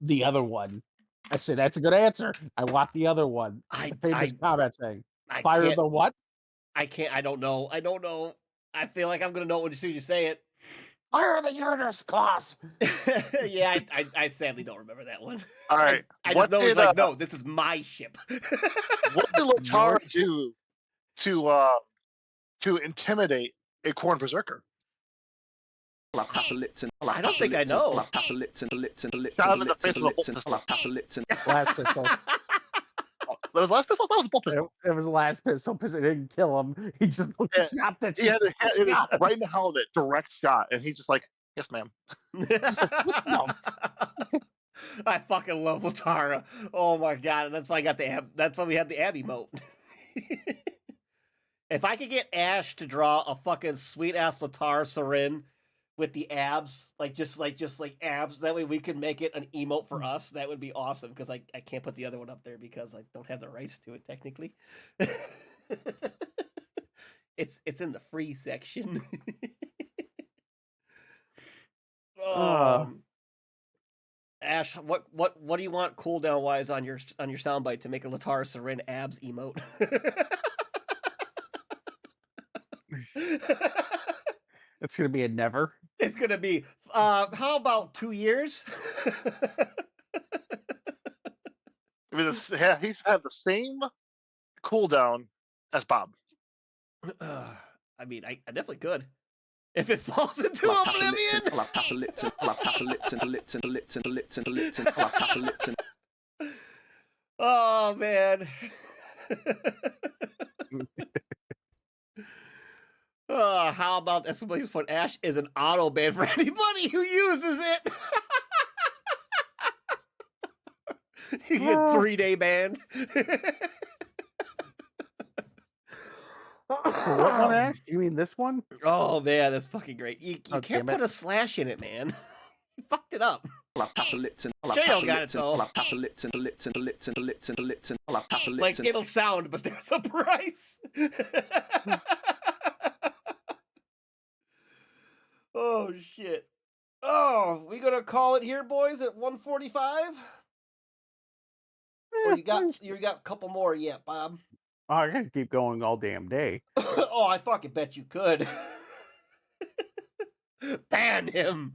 The other one. I said that's a good answer. I want the other one. The famous comment saying. I Fire can't. the what? I can't. I don't know. I don't know. I feel like I'm gonna know it as soon as you say it. Fire the Uranus class. Yeah, I sadly don't remember that one. All right. I what just know did it's like, no, this is my ship. what did Latara do to intimidate a Corn Berserker? I don't think I know. Shot him in the face with a bolt pistol. Last pistol. That was last pistol? That was a bolt pistol. It was the last pistol because it didn't kill him. He just Yeah. shot that He had shit. it was right in the helmet, direct shot, and he's just like, yes, ma'am. I fucking love Latara. Oh my god, and that's why I got the that's why we had the Abby moat. If I could get Ash to draw a fucking sweet ass Latara Sarin with the abs, just like abs, that way we could make it an emote for us. That would be awesome because I can't put the other one up there because I don't have the rights to it technically. It's in the free section. Ash, what do you want cooldown wise on your soundbite to make a Latara Sarin abs emote? It's gonna be a never. It's gonna be how about 2 years? I mean, he's had the same cooldown as Bob. I mean, I definitely could. If it falls into oblivion. Oh man. How about somebody's foot? Ash is an auto ban for anybody who uses it. You get 3-day ban. What one, Ash? You mean this one? Oh man, that's fucking great. You Oh, can't damn it. put a slash in it, man. You fucked it up. J.O. got it though. Like it'll sound, but there's a price. Oh shit. Oh, we gonna call it here, boys, at 1:45? Or you got a couple more yet, Bob? Oh, I gotta keep going all damn day. Oh, I fucking bet you could. Ban him!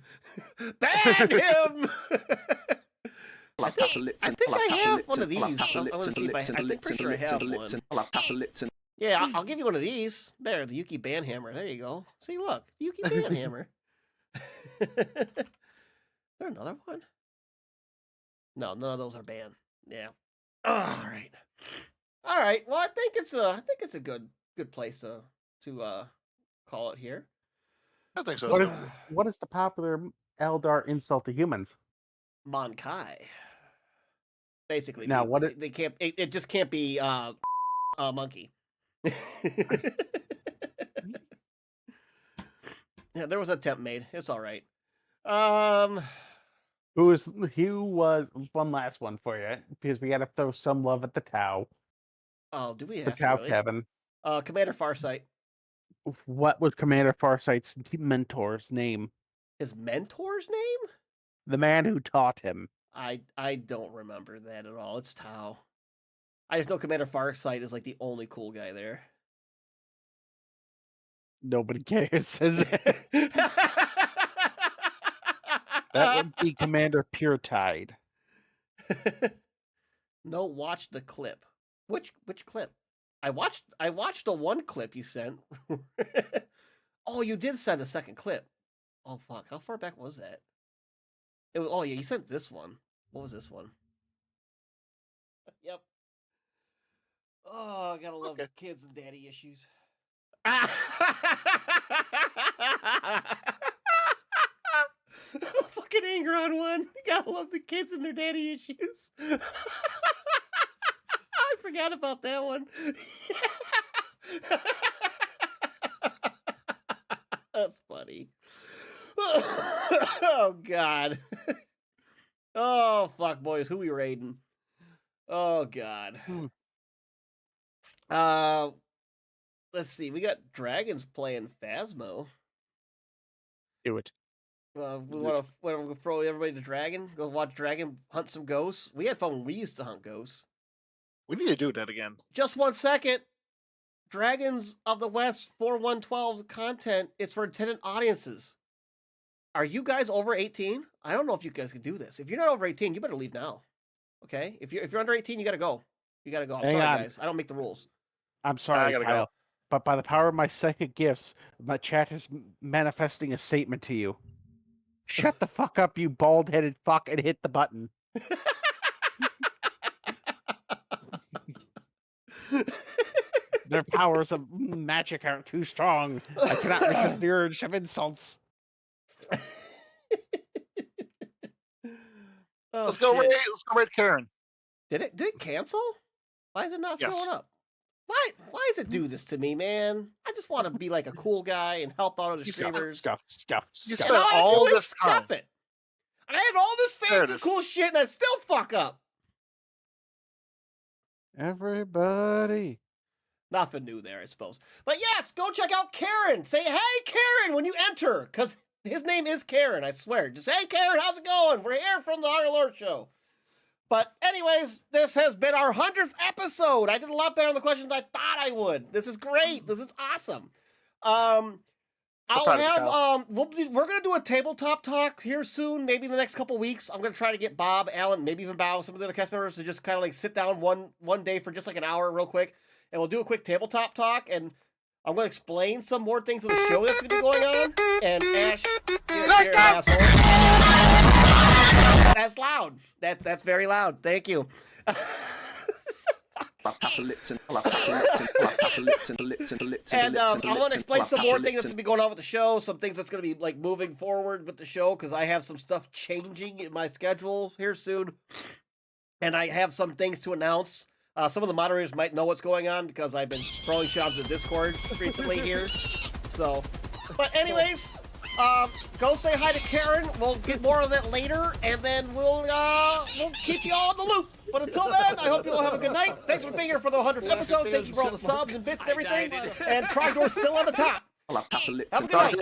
Ban him! I think I have one of these. I want to see if I think pretty sure I have one. Yeah, I'll give you one of these. There, the Yuki Banhammer. There you go. See, look, Yuki Banhammer. Is there another one? No, none of those are banned. Yeah. All right. All right. Well, I think it's a good place to call it here. I think so. What is the popular Eldar insult to humans? Monkai. Basically. Now, what it- they can't. It just can't be a monkey. Yeah, there was an attempt made. It's all right. Who was one last one for you because we got to throw some love at the Tau. Oh, do we The have Tau to really? Kevin. Commander Farsight. What was Commander Farsight's mentor's name? His mentor's name? The man who taught him. I don't remember that at all. It's Tau. I just know Commander Farsight is like the only cool guy there. Nobody cares. Is it? That would be Commander Pure Tide. No, watch the clip. Which clip? I watched the one clip you sent. Oh, you did send a second clip. Oh fuck, how far back was that? It was, oh yeah, you sent this one. What was this one? Yep. Oh, I gotta love kids and daddy issues. Fucking anger on one. You gotta love the kids and their daddy issues. I forgot about that one. That's funny. Oh God. Oh fuck, boys, who we raiding? Oh God. Hmm. Let's see. We got dragons playing Phasmo. Do it. We want to throw everybody to Dragon. Go watch Dragon hunt some ghosts. We had fun when we used to hunt ghosts. We need to do that again. Just 1 second. Dragons of the West 4112's content is for intended audiences. Are you guys over 18? I don't know if you guys can do this. If you're not over 18, you better leave now. Okay? If you're under 18, you gotta go. You gotta go. I'm Hang sorry, on. guys. I don't make the rules. I'm sorry, gotta go. Kyle. But by the power of my psychic gifts, my chat is manifesting a statement to you. Shut the fuck up, you bald-headed fuck, and hit the button. Their powers of magic are too strong. I cannot resist the urge of insults. Oh, Let's go shit. raid Karen. Did it cancel? Why is it not Yes. showing up? Why does it do this to me, man? I just want to be like a cool guy and help out other streamers. Scuff. And spent all I all do is this stuff time. it. And I had all this There it fancy is. cool shit and I still fuck up. Everybody. Nothing new there, I suppose. But yes, go check out Karen. Say, hey, Karen, when you enter. Because his name is Karen, I swear. Just, hey, Karen, how's it going? We're here from the Hard Alert Show. But anyways, this has been our 100th episode. I did a lot better on the questions than I thought I would. This is great. This is awesome. I'll proud of you, have we're gonna do a tabletop talk here soon, maybe in the next couple weeks. I'm gonna try to get Bob, Alan, maybe even Bob, some of the other cast members to just kind of like sit down one day for just like an hour, real quick, and we'll do a quick tabletop talk. And I'm gonna explain some more things of the show that's gonna be going on. And Ash, you're an asshole. That's loud. That's very loud. Thank you. And I want to explain some more things that's gonna be going on with the show, some things that's gonna be like moving forward with the show, because I have some stuff changing in my schedule here soon, and I have some things to announce. Some of the moderators might know what's going on because I've been throwing shots at Discord recently here. So, but anyways, go say hi to Karen. We'll get more of that later, and then we'll keep you all in the loop. But until then, I hope you all have a good night. Thanks for being here for the 100th episode. Thank you for all the subs and bits and everything. And Trogdor's still on the top. Have a good night.